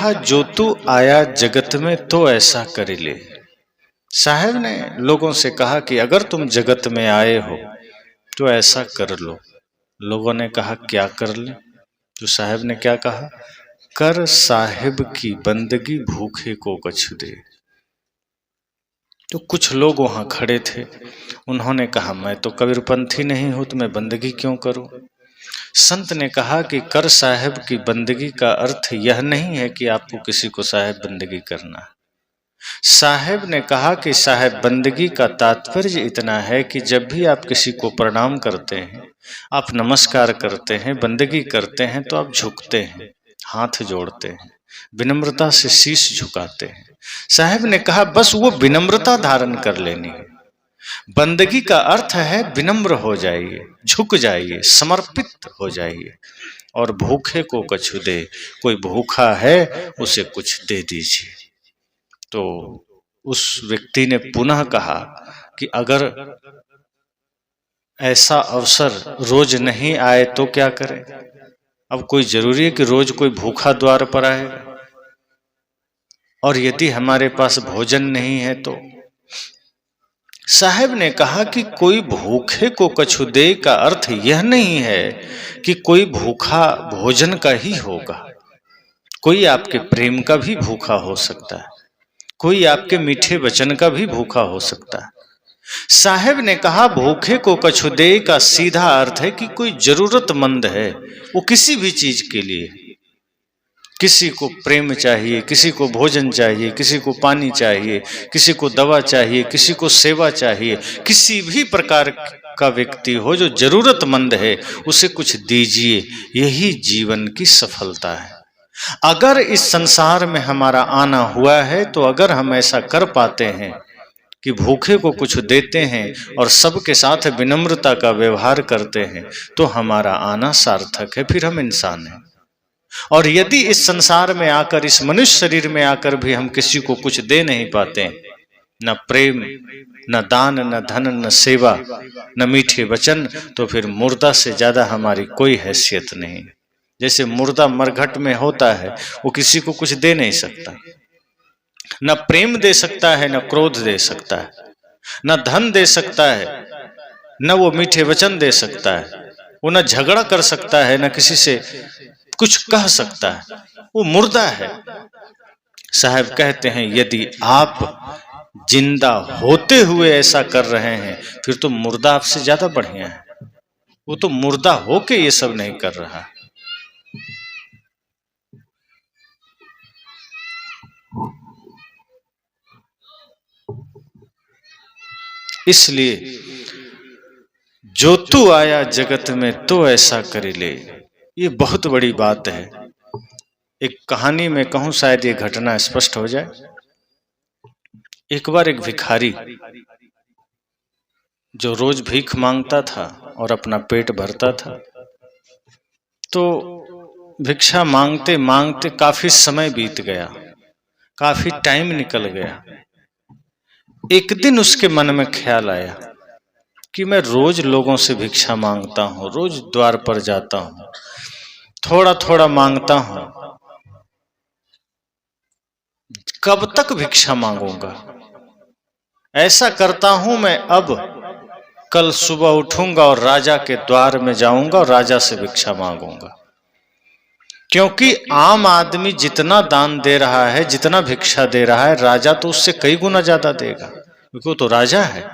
कहा जो तू आया जगत में तो ऐसा कर ले। साहब ने लोगों से कहा कि अगर तुम जगत में आए हो तो ऐसा कर लो। लोगों ने कहा क्या कर ले? तो साहब ने क्या कहा? कर साहिब की बंदगी भूखे को कछु दे। तो कुछ लोग वहां खड़े थे, उन्होंने कहा मैं तो कबीरपंथी नहीं हूं तो मैं बंदगी क्यों करूं? संत ने कहा कि कर साहिब की बंदगी का अर्थ यह नहीं है कि आपको किसी को साहिब बंदगी करना है। साहिब ने कहा कि साहिब बंदगी का तात्पर्य इतना है कि जब भी आप किसी को प्रणाम करते हैं, आप नमस्कार करते हैं, बंदगी करते हैं, तो आप झुकते हैं, हाथ जोड़ते हैं, विनम्रता से शीश झुकाते हैं। साहिब ने कहा बस वो विनम्रता धारण कर लेनी है। बंदगी का अर्थ है विनम्र हो जाइए, झुक जाइए, समर्पित हो जाइए। और भूखे को कछु दे, कोई भूखा है उसे कुछ दे दीजिए। तो उस व्यक्ति ने पुनः कहा कि अगर ऐसा अवसर रोज नहीं आए तो क्या करें? अब कोई जरूरी है कि रोज कोई भूखा द्वार पर आएगा? और यदि हमारे पास भोजन नहीं है तो? साहब ने कहा कि कोई भूखे को कछु दे का अर्थ यह नहीं है कि कोई भूखा भोजन का ही होगा। कोई आपके प्रेम का भी भूखा हो सकता है, कोई आपके मीठे वचन का भी भूखा हो सकता है। साहब ने कहा भूखे को कछु दे का सीधा अर्थ है कि कोई जरूरतमंद है, वो किसी भी चीज के लिए, किसी को प्रेम चाहिए, किसी को भोजन चाहिए, किसी को पानी चाहिए, किसी को दवा चाहिए, किसी को सेवा चाहिए, किसी भी प्रकार का व्यक्ति हो जो जरूरतमंद है उसे कुछ दीजिए। यही जीवन की सफलता है। अगर इस संसार में हमारा आना हुआ है तो अगर हम ऐसा कर पाते हैं कि भूखे को कुछ देते हैं और सबके साथ विनम्रता का व्यवहार करते हैं तो हमारा आना सार्थक है, फिर हम इंसान हैं। और यदि इस संसार में आकर, इस मनुष्य शरीर में आकर भी हम किसी को कुछ दे नहीं पाते, न प्रेम, न दान, न धन, न सेवा, न मीठे वचन, तो फिर मुर्दा से ज्यादा हमारी कोई हैसियत नहीं। जैसे मुर्दा मरघट में होता है, वो किसी को कुछ दे नहीं सकता, न प्रेम दे सकता है, न क्रोध दे सकता है, न धन दे सकता है, न वो मीठे वचन दे सकता है, वो न झगड़ा कर सकता है, न किसी से कुछ कह सकता है, वो मुर्दा है। साहब कहते हैं यदि आप जिंदा होते हुए ऐसा कर रहे हैं फिर तो मुर्दा आपसे ज्यादा बढ़िया है। वो तो मुर्दा होके ये सब नहीं कर रहा। इसलिए जो तू आया जगत में तो ऐसा कर ले, ये बहुत बड़ी बात है। एक कहानी में कहूं शायद ये घटना स्पष्ट हो जाए। एक बार एक भिखारी जो रोज भीख मांगता था और अपना पेट भरता था, तो भिक्षा मांगते मांगते काफी समय बीत गया, काफी टाइम निकल गया। एक दिन उसके मन में ख्याल आया कि मैं रोज लोगों से भिक्षा मांगता हूं, रोज द्वार पर जाता हूं, थोड़ा थोड़ा मांगता हूं, कब तक भिक्षा मांगूंगा? ऐसा करता हूं मैं अब कल सुबह उठूंगा और राजा के द्वार में जाऊंगा और राजा से भिक्षा मांगूंगा। क्योंकि आम आदमी जितना दान दे रहा है, जितना भिक्षा दे रहा है, राजा तो उससे कई गुना ज्यादा देगा, क्योंकि वो तो राजा है।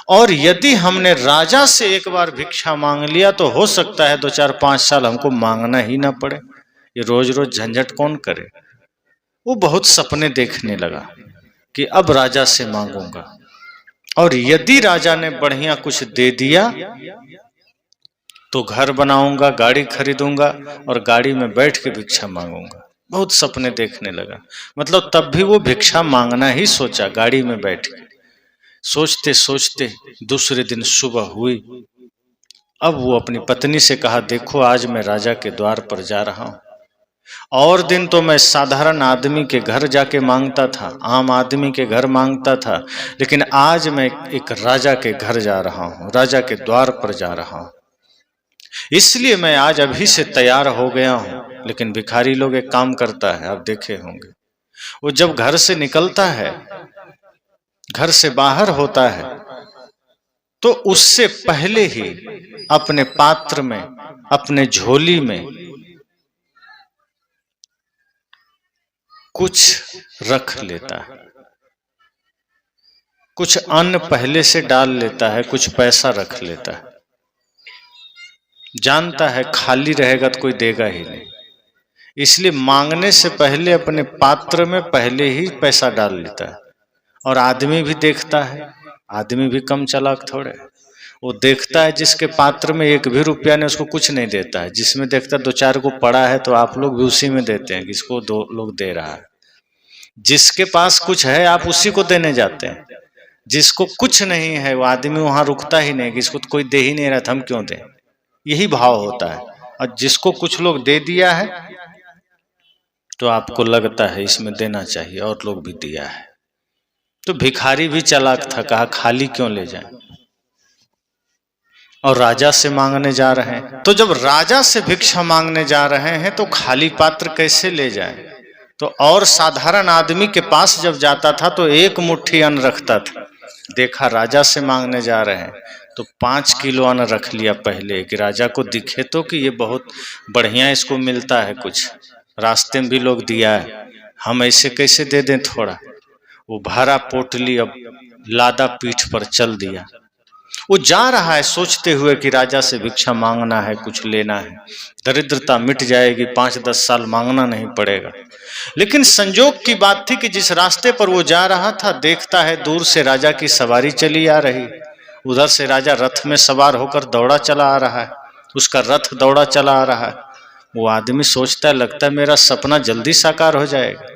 और यदि हमने राजा से एक बार भिक्षा मांग लिया तो हो सकता है 2-4-5 साल हमको मांगना ही ना पड़े। ये रोज रोज झंझट कौन करे? वो बहुत सपने देखने लगा कि अब राजा से मांगूंगा, और यदि राजा ने बढ़िया कुछ दे दिया तो घर बनाऊंगा, गाड़ी खरीदूंगा और गाड़ी में बैठ के भिक्षा मांगूंगा। बहुत सपने देखने लगा। मतलब तब भी वो भिक्षा मांगना ही सोचा, गाड़ी में बैठ के। सोचते सोचते दूसरे दिन सुबह हुई। अब वो अपनी पत्नी से कहा, देखो आज मैं राजा के द्वार पर जा रहा हूं। और दिन तो मैं साधारण आदमी के घर जाके मांगता था, आम आदमी के घर मांगता था, लेकिन आज मैं एक राजा के घर जा रहा हूं, राजा के द्वार पर जा रहा हूं। इसलिए मैं आज अभी से तैयार हो गया हूं लेकिन भिखारी लोग एक काम करता है, आप देखे होंगे, वो जब घर से निकलता है, घर से बाहर होता है, तो उससे पहले ही अपने पात्र में, अपने झोली में कुछ रख लेता है, कुछ अन्न पहले से डाल लेता है, कुछ पैसा रख लेता है। जानता है खाली रहेगा तो कोई देगा ही नहीं, इसलिए मांगने से पहले अपने पात्र में पहले ही पैसा डाल लेता है। और आदमी भी देखता है, आदमी भी कम चालाक थोड़े, वो देखता है जिसके पात्र में एक भी रुपया नहीं, उसको कुछ नहीं देता है। जिसमें देखता है दो चार को पड़ा है तो आप लोग भी उसी में देते हैं, किसको दो लोग दे रहा है। जिसके पास कुछ है आप उसी को देने जाते हैं, जिसको कुछ नहीं है वो आदमी वहां रुकता ही नहीं, किसको तो कोई दे ही नहीं रहा था हम क्यों दें, यही भाव होता है। और जिसको कुछ लोग दे दिया है तो आपको लगता है इसमें देना चाहिए, और लोग भी दिया है। तो भिखारी भी चालाक था, कहा खाली क्यों ले जाएं, और राजा से मांगने जा रहे हैं। तो जब राजा से भिक्षा मांगने जा रहे हैं तो खाली पात्र कैसे ले जाएं। तो और साधारण आदमी के पास जब जाता था तो एक मुट्ठी अन्न रखता था। देखा राजा से मांगने जा रहे हैं तो 5 किलो अन्न रख लिया पहले, कि राजा को दिखे तो कि ये बहुत बढ़िया इसको मिलता है, कुछ रास्ते में भी लोग दिया है, हम ऐसे कैसे दे दें थोड़ा। वो भरा पोटली अब लादा पीठ पर चल दिया। वो जा रहा है सोचते हुए कि राजा से भिक्षा मांगना है, कुछ लेना है, दरिद्रता मिट जाएगी, 5-10 साल मांगना नहीं पड़ेगा। लेकिन संजोग की बात थी कि जिस रास्ते पर वो जा रहा था, देखता है दूर से राजा की सवारी चली आ रही। उधर से राजा रथ में सवार होकर दौड़ा चला आ रहा है, उसका रथ दौड़ा चला आ रहा है। वो आदमी सोचता है, लगता है मेरा सपना जल्दी साकार हो जाएगा।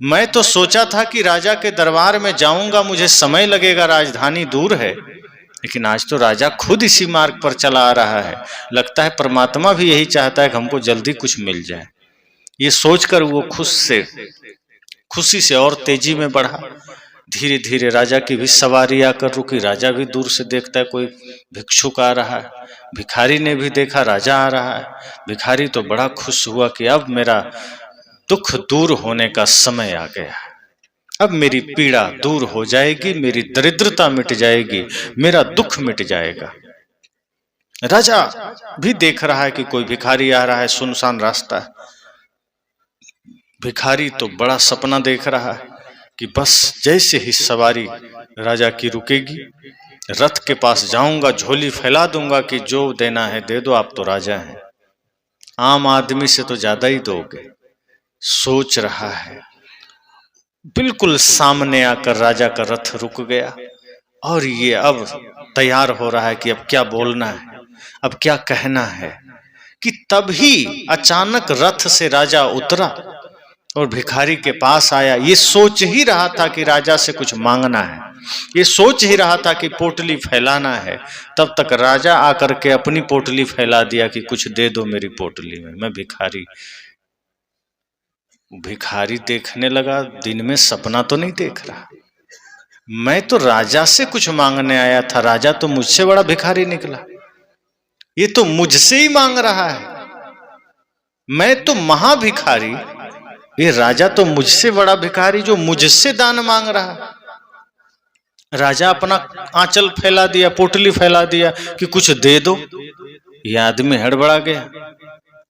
मैं तो सोचा था कि राजा के दरबार में जाऊंगा, मुझे समय लगेगा, राजधानी दूर है, लेकिन आज तो राजा खुद इसी मार्ग पर चला आ रहा है। लगता है परमात्मा भी यही चाहता है कि हमको जल्दी कुछ मिल जाए। ये सोचकर वो खुशी से और तेजी में बढ़ा। धीरे धीरे राजा की भी सवारी आकर रुकी। राजा भी दूर से देखता है कोई भिक्षुक आ रहा है। भिखारी ने भी देखा राजा आ रहा है। भिखारी तो बड़ा खुश हुआ कि अब मेरा दुख दूर होने का समय आ गया है, अब मेरी पीड़ा दूर हो जाएगी, मेरी दरिद्रता मिट जाएगी, मेरा दुख मिट जाएगा। राजा भी देख रहा है कि कोई भिखारी आ रहा है, सुनसान रास्ता है। भिखारी तो बड़ा सपना देख रहा है कि बस जैसे ही सवारी राजा की रुकेगी, रथ के पास जाऊंगा, झोली फैला दूंगा कि जो देना है दे दो, आप तो राजा हैं, आम आदमी से तो ज्यादा ही दोगे। सोच रहा है, बिल्कुल सामने आकर राजा का रथ रुक गया और ये अब तैयार हो रहा है कि अब क्या बोलना है, अब क्या कहना है, कि तभी अचानक रथ से राजा उतरा और भिखारी के पास आया। ये सोच ही रहा था कि राजा से कुछ मांगना है, ये सोच ही रहा था कि पोटली फैलाना है, तब तक राजा आकर के अपनी पोटली फैला दिया कि कुछ दे दो मेरी पोटली में, मैं भिखारी। भिखारी देखने लगा, दिन में सपना तो नहीं देख रहा, मैं तो राजा से कुछ मांगने आया था, राजा तो मुझसे बड़ा भिखारी निकला, ये तो मुझसे ही मांग रहा है, मैं तो महाभिखारी, ये राजा तो मुझसे बड़ा भिखारी जो मुझसे दान मांग रहा। राजा अपना आंचल फैला दिया, पोटली फैला दिया कि कुछ दे दो। ये आदमी हड़बड़ा गया।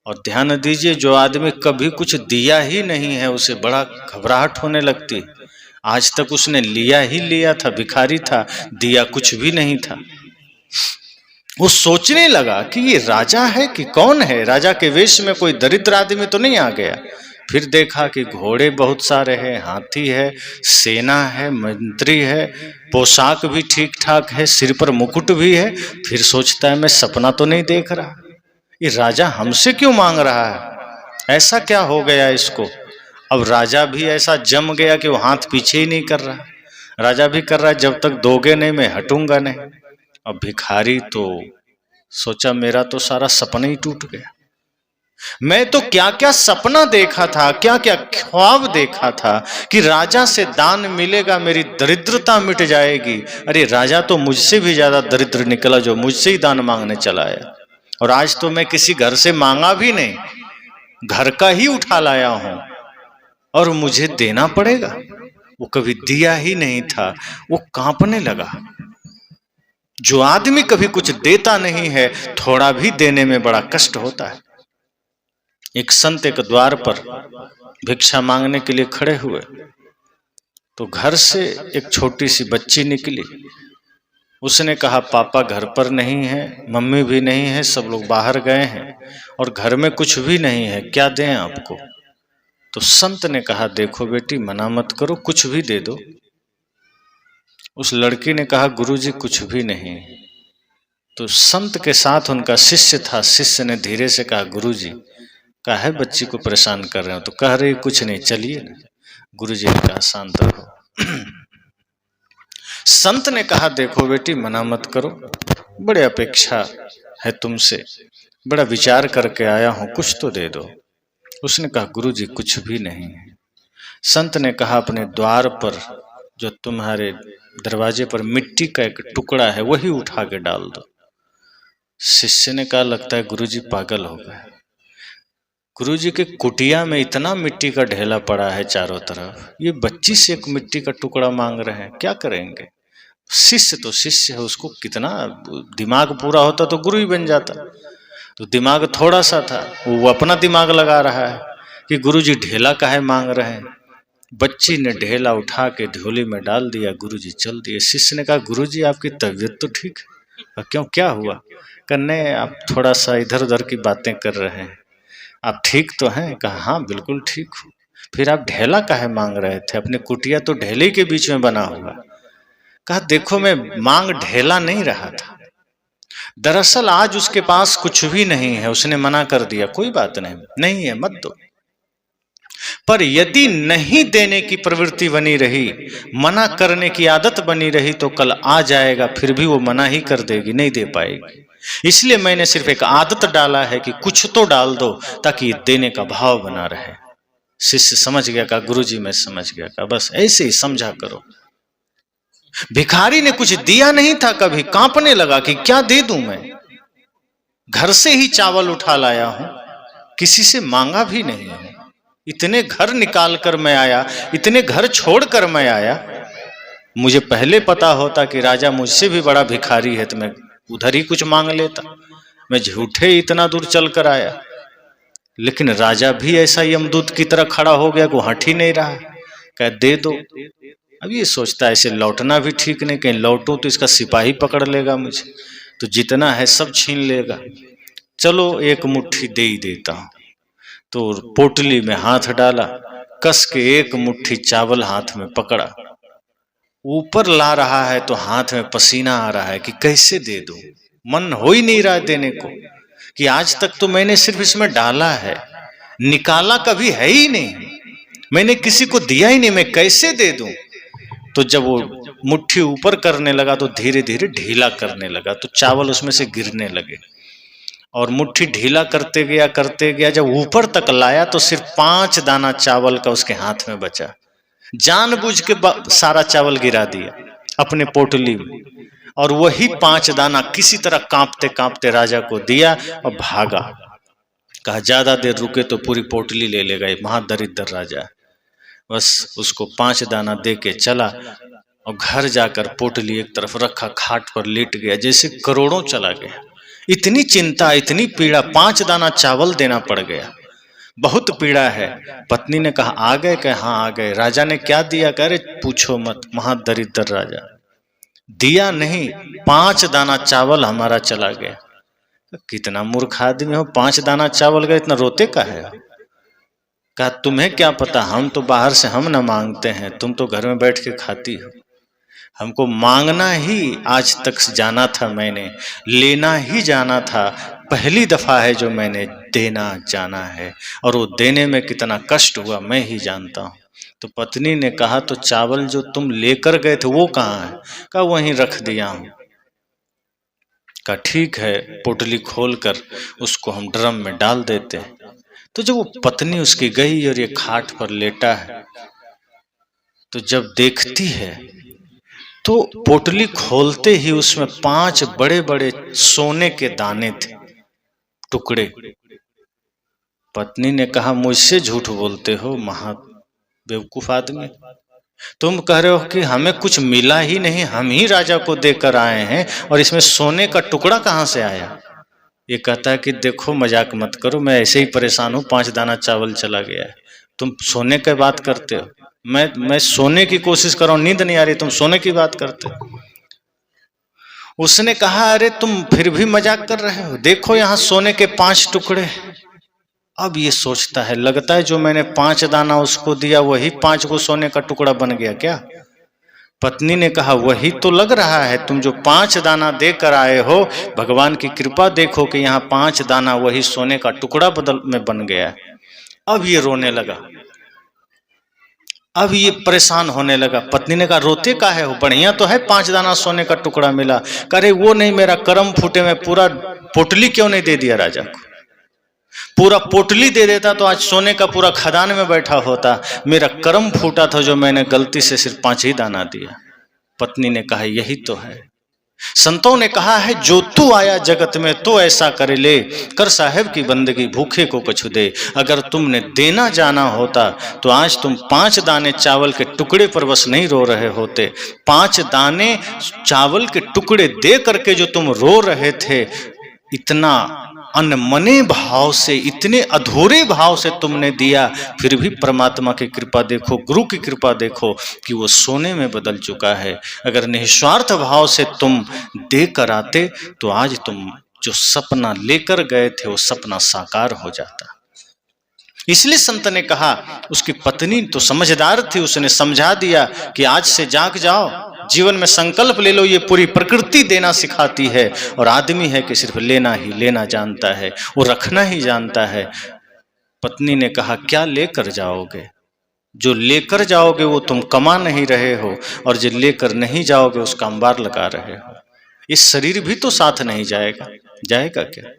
और ध्यान दीजिए, जो आदमी कभी कुछ दिया ही नहीं है उसे बड़ा घबराहट होने लगती। आज तक उसने लिया ही लिया था, भिखारी था, दिया कुछ भी नहीं था। वो सोचने लगा कि ये राजा है कि कौन है, राजा के वेश में कोई दरिद्र आदमी तो नहीं आ गया। फिर देखा कि घोड़े बहुत सारे हैं, हाथी है, सेना है, मंत्री है, पोशाक भी ठीक ठाक है, सिर पर मुकुट भी है। फिर सोचता है मैं सपना तो नहीं देख रहा, ये राजा हमसे क्यों मांग रहा है, ऐसा क्या हो गया इसको। अब राजा भी ऐसा जम गया कि वो हाथ पीछे ही नहीं कर रहा। राजा भी कर रहा है, जब तक दोगे नहीं मैं हटूंगा नहीं। अब भिखारी तो सोचा मेरा तो सारा सपना ही टूट गया, मैं तो क्या क्या सपना देखा था, क्या क्या ख्वाब देखा था कि राजा से दान मिलेगा, मेरी दरिद्रता मिट जाएगी। अरे राजा तो मुझसे भी ज्यादा दरिद्र निकला जो मुझसे ही दान मांगने चला आया, और आज तो मैं किसी घर से मांगा भी नहीं, घर का ही उठा लाया हूं और मुझे देना पड़ेगा। वो कभी दिया ही नहीं था, वो कांपने लगा। जो आदमी कभी कुछ देता नहीं है, थोड़ा भी देने में बड़ा कष्ट होता है। एक संत एक द्वार पर भिक्षा मांगने के लिए खड़े हुए, तो घर से एक छोटी सी बच्ची निकली। उसने कहा, पापा घर पर नहीं है, मम्मी भी नहीं है, सब लोग बाहर गए हैं और घर में कुछ भी नहीं है, क्या दें आपको? तो संत ने कहा, देखो बेटी, मना मत करो, कुछ भी दे दो। उस लड़की ने कहा, गुरुजी कुछ भी नहीं। तो संत के साथ उनका शिष्य था। शिष्य ने धीरे से कहा, गुरुजी, काहे बच्ची को परेशान कर रहे हो? तो कह रही, कुछ नहीं, चलिए ना। गुरुजी ने कहा, शांत रहो। संत ने कहा, देखो बेटी, मना मत करो, बड़े अपेक्षा है तुमसे, बड़ा विचार करके आया हूं, कुछ तो दे दो। उसने कहा, गुरुजी कुछ भी नहीं है। संत ने कहा, अपने द्वार पर जो तुम्हारे दरवाजे पर मिट्टी का एक टुकड़ा है, वही उठा के डाल दो। शिष्य ने कहा, लगता है गुरुजी पागल हो गए। गुरुजी के कुटिया में इतना मिट्टी का ढेला पड़ा है चारों तरफ, ये बच्ची से एक मिट्टी का टुकड़ा मांग रहे हैं, क्या करेंगे? शिष्य तो शिष्य है, उसको कितना दिमाग पूरा होता तो गुरु ही बन जाता। तो दिमाग थोड़ा सा था, वो अपना दिमाग लगा रहा है कि गुरुजी ढेला काहे मांग रहे हैं। बच्ची ने ढेला उठा के झोली में डाल दिया, गुरुजी चल दिए। शिष्य ने कहा, गुरुजी आपकी तबीयत तो ठीक है? क्यों, क्या हुआ? कहने, आप थोड़ा सा इधर उधर की बातें कर रहे हैं, आप ठीक तो हैं? कहा, हाँ बिल्कुल ठीक हूँ। फिर आप ढेला काहे मांग रहे थे? अपने कुटिया तो ढेले के बीच में बना हुआ। कहा, देखो मैं मांग ढेला नहीं रहा था, दरअसल आज उसके पास कुछ भी नहीं है, उसने मना कर दिया। कोई बात नहीं, नहीं है मत दो। पर यदि नहीं देने की प्रवृत्ति बनी रही, मना करने की आदत बनी रही, तो कल आ जाएगा, फिर भी वो मना ही कर देगी, नहीं दे पाएगी। इसलिए मैंने सिर्फ एक आदत डाला है कि कुछ तो डाल दो, ताकि देने का भाव बना रहे। शिष्य समझ गया, कहा, गुरुजी मैं समझ गया। कहा, बस ऐसे ही समझा करो। भिखारी ने कुछ दिया नहीं था, कभी कांपने लगा कि क्या दे दूं मैं। घर से ही चावल उठा लाया हूं, किसी से मांगा भी नहीं है। इतने घर निकाल कर मैं आया, इतने घर छोड़कर मैं आया। मुझे पहले पता होता कि राजा मुझसे भी बड़ा भिखारी है, तो मैं उधर ही कुछ मांग लेता। मैं झूठे इतना दूर चल कर आया, लेकिन राजा भी ऐसा यमदूत की तरह खड़ा हो गया, को हट ही नहीं रहा। कह, दे दो। अब ये सोचता है, ऐसे लौटना भी ठीक नहीं, कहीं लौटूं तो इसका सिपाही पकड़ लेगा मुझे, तो जितना है सब छीन लेगा। चलो एक मुट्ठी दे ही देता हूं। तो पोटली में हाथ डाला, कस के एक मुट्ठी चावल हाथ में पकड़ा, ऊपर ला रहा है तो हाथ में पसीना आ रहा है कि कैसे दे दूं। मन हो ही नहीं रहा देने को, कि आज तक तो मैंने सिर्फ इसमें डाला है, निकाला कभी है ही नहीं, मैंने किसी को दिया ही नहीं, मैं कैसे दे दूं। तो जब वो मुट्ठी ऊपर करने लगा तो धीरे धीरे ढीला करने लगा, तो चावल उसमें से गिरने लगे, और मुट्ठी ढीला करते गया, जब ऊपर तक लाया तो सिर्फ 5 दाना चावल का उसके हाथ में बचा। जानबूझ के सारा चावल गिरा दिया अपने पोटली में, और वही 5 दाना किसी तरह कांपते कांपते राजा को दिया और भागा। कहा, ज्यादा देर रुके तो पूरी पोटली ले लेगा, महादरिद्र राजा। बस उसको 5 दाना दे के चला, और घर जाकर पोटली एक तरफ रखा, खाट पर लेट गया, जैसे करोड़ों चला गया। इतनी चिंता, इतनी पीड़ा, 5 दाना चावल देना पड़ गया, बहुत पीड़ा है। पत्नी ने कहा, आ गए? कहे, हाँ आ गए। राजा ने क्या दिया? कह रहे, पूछो मत, महादरिद्र राजा, दिया नहीं, 5 दाना चावल हमारा चला गया। कितना मूर्ख आदमी हो, 5 दाना चावल गया, इतना रोते का है? कहा, तुम्हें क्या पता, हम तो बाहर से हम न मांगते हैं, तुम तो घर में बैठ के खाती हो। हमको मांगना ही आज तक जाना था, मैंने लेना ही जाना था, पहली दफा है जो मैंने देना जाना है, और वो देने में कितना कष्ट हुआ मैं ही जानता हूँ। तो पत्नी ने कहा, तो चावल जो तुम लेकर गए थे वो कहाँ है? कहा, वहीं रख दिया हूँ। कहा, ठीक है, पोटली खोलकर उसको हम ड्रम में डाल देते हैं। तो जब वो पत्नी उसकी गई और ये खाट पर लेटा है, तो जब देखती है तो पोटली खोलते ही उसमें 5 बड़े बड़े सोने के दाने थे, टुकड़े। पत्नी ने कहा, मुझसे झूठ बोलते हो महा बेवकूफ आदमी, तुम कह रहे हो कि हमें कुछ मिला ही नहीं, हम ही राजा को देकर आए हैं, और इसमें सोने का टुकड़ा कहाँ से आया? ये कहता है कि देखो मजाक मत करो, मैं ऐसे ही परेशान हूँ, 5 दाना चावल चला गया है, तुम सोने की बात करते हो। मैं सोने की कोशिश कर रहा हूँ, नींद नहीं आ रही, तुम सोने की बात करते हो। उसने कहा, अरे तुम फिर भी मजाक कर रहे हो, देखो यहाँ सोने के 5 टुकड़े। अब ये सोचता है, लगता है जो मैंने 5 दाना उसको दिया वही 5 को सोने का टुकड़ा बन गया क्या? पत्नी ने कहा, वही तो लग रहा है, तुम जो 5 दाना देकर आए हो, भगवान की कृपा देखो कि यहाँ 5 दाना वही सोने का टुकड़ा बदल में बन गया। अब ये रोने लगा, अब ये परेशान होने लगा। पत्नी ने कहा, रोते का है, बढ़िया तो है, 5 दाना सोने का टुकड़ा मिला। करे वो नहीं, मेरा कर्म फूटे, मैं पूरा पोटली क्यों नहीं दे दिया राजा को? पूरा पोटली दे देता तो आज सोने का पूरा खदान में बैठा होता। मेरा कर्म फूटा था जो मैंने गलती से सिर्फ 5 ही दाना दिया। पत्नी ने कहा, यही तो है। संतों ने कहा है, जो तू आया जगत में तो ऐसा करे ले, कर साहेब की बंदगी भूखे को कछु दे। अगर तुमने देना जाना होता तो आज तुम 5 दाने चावल के टुकड़े पर बस नहीं रो रहे होते। 5 दाने चावल के टुकड़े दे करके जो तुम रो रहे थे, इतना अनमने भाव से, इतने अधूरे भाव से तुमने दिया, फिर भी परमात्मा की कृपा देखो, गुरु की कृपा देखो कि वो सोने में बदल चुका है। अगर निस्वार्थ भाव से तुम दे कर आते तो आज तुम जो सपना लेकर गए थे वो सपना साकार हो जाता। इसलिए संत ने कहा, उसकी पत्नी तो समझदार थी, उसने समझा दिया कि आज से जाग जाओ, जीवन में संकल्प ले लो, ये पूरी प्रकृति देना सिखाती है, और आदमी है कि सिर्फ लेना ही लेना जानता है, वो रखना ही जानता है। पत्नी ने कहा, क्या लेकर जाओगे? जो लेकर जाओगे वो तुम कमा नहीं रहे हो, और जो लेकर नहीं जाओगे उसका अंबार लगा रहे हो। इस शरीर भी तो साथ नहीं जाएगा, जाएगा क्या?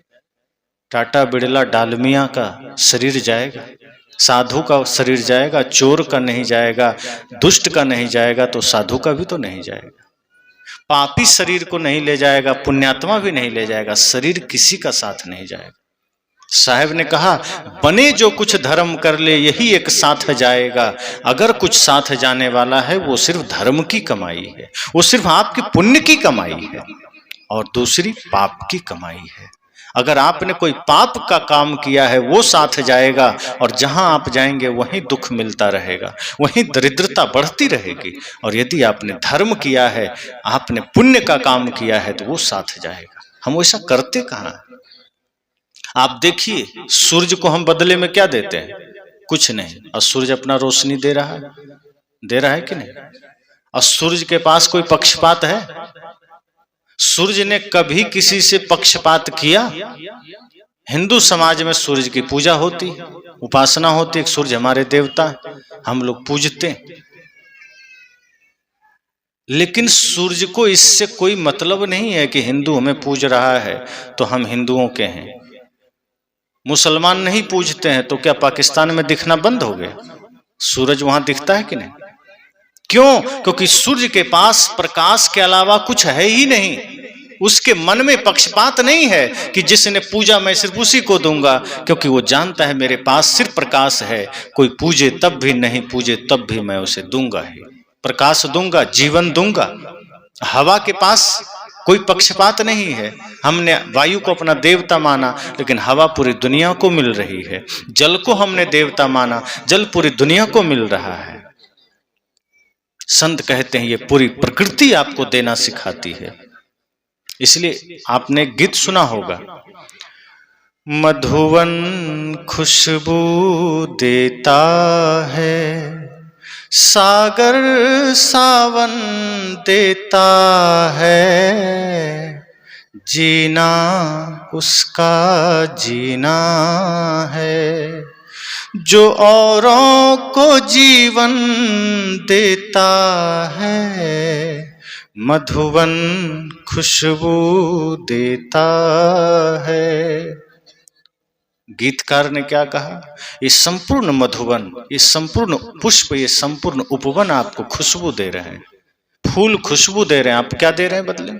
टाटा बिड़ला डालमिया का शरीर जाएगा, साधु का शरीर जाएगा, चोर का नहीं जाएगा, दुष्ट का नहीं जाएगा, तो साधु का भी तो नहीं जाएगा। पापी शरीर को नहीं ले जाएगा, पुण्यात्मा भी नहीं ले जाएगा, शरीर किसी का साथ नहीं जाएगा। साहब ने कहा, बने जो कुछ धर्म कर ले यही एक साथ जाएगा। अगर कुछ साथ जाने वाला है वो सिर्फ धर्म की कमाई है, वो सिर्फ आपकी पुण्य की कमाई है, और दूसरी पाप की कमाई है। अगर आपने कोई पाप का काम किया है वो साथ जाएगा, और जहां आप जाएंगे वहीं दुख मिलता रहेगा, वहीं दरिद्रता बढ़ती रहेगी। और यदि आपने धर्म किया है, आपने पुण्य का काम किया है, तो वो साथ जाएगा। हम वैसा करते कहाँ? आप देखिए, सूरज को हम बदले में क्या देते हैं? कुछ नहीं, और सूरज अपना रोशनी दे रहा है कि नहीं? और सूरज के पास कोई पक्षपात है? सूरज ने कभी किसी से पक्षपात किया? हिंदू समाज में सूरज की पूजा होती, उपासना होती, एक सूरज हमारे देवता, हम लोग पूजते। लेकिन सूरज को इससे कोई मतलब नहीं है कि हिंदू हमें पूज रहा है तो हम हिंदुओं के हैं। मुसलमान नहीं पूजते हैं तो क्या पाकिस्तान में दिखना बंद हो गया? सूरज वहां दिखता है कि नहीं? क्यों? क्योंकि सूर्य के पास प्रकाश के अलावा कुछ है ही नहीं। उसके मन में पक्षपात नहीं है कि जिसने पूजा मैं सिर्फ उसी को दूंगा, क्योंकि वो जानता है मेरे पास सिर्फ प्रकाश है, कोई पूजे तब भी नहीं पूजे तब भी मैं उसे दूंगा ही, प्रकाश दूंगा, जीवन दूंगा। हवा के पास कोई पक्षपात नहीं है। हमने वायु को अपना देवता माना, लेकिन हवा पूरी दुनिया को मिल रही है। जल को हमने देवता माना, जल पूरी दुनिया को मिल रहा है। संत कहते हैं ये पूरी प्रकृति आपको देना सिखाती है। इसलिए आपने गीत सुना होगा, मधुवन खुशबू देता है, सागर सावन देता है, जीना उसका जीना है, जो औरों को जीवन देता है, मधुवन खुशबू देता है। गीतकार ने क्या कहा? ये संपूर्ण मधुवन, ये संपूर्ण पुष्प, ये संपूर्ण उपवन आपको खुशबू दे रहे हैं, फूल खुशबू दे रहे हैं। आप क्या दे रहे हैं बदले?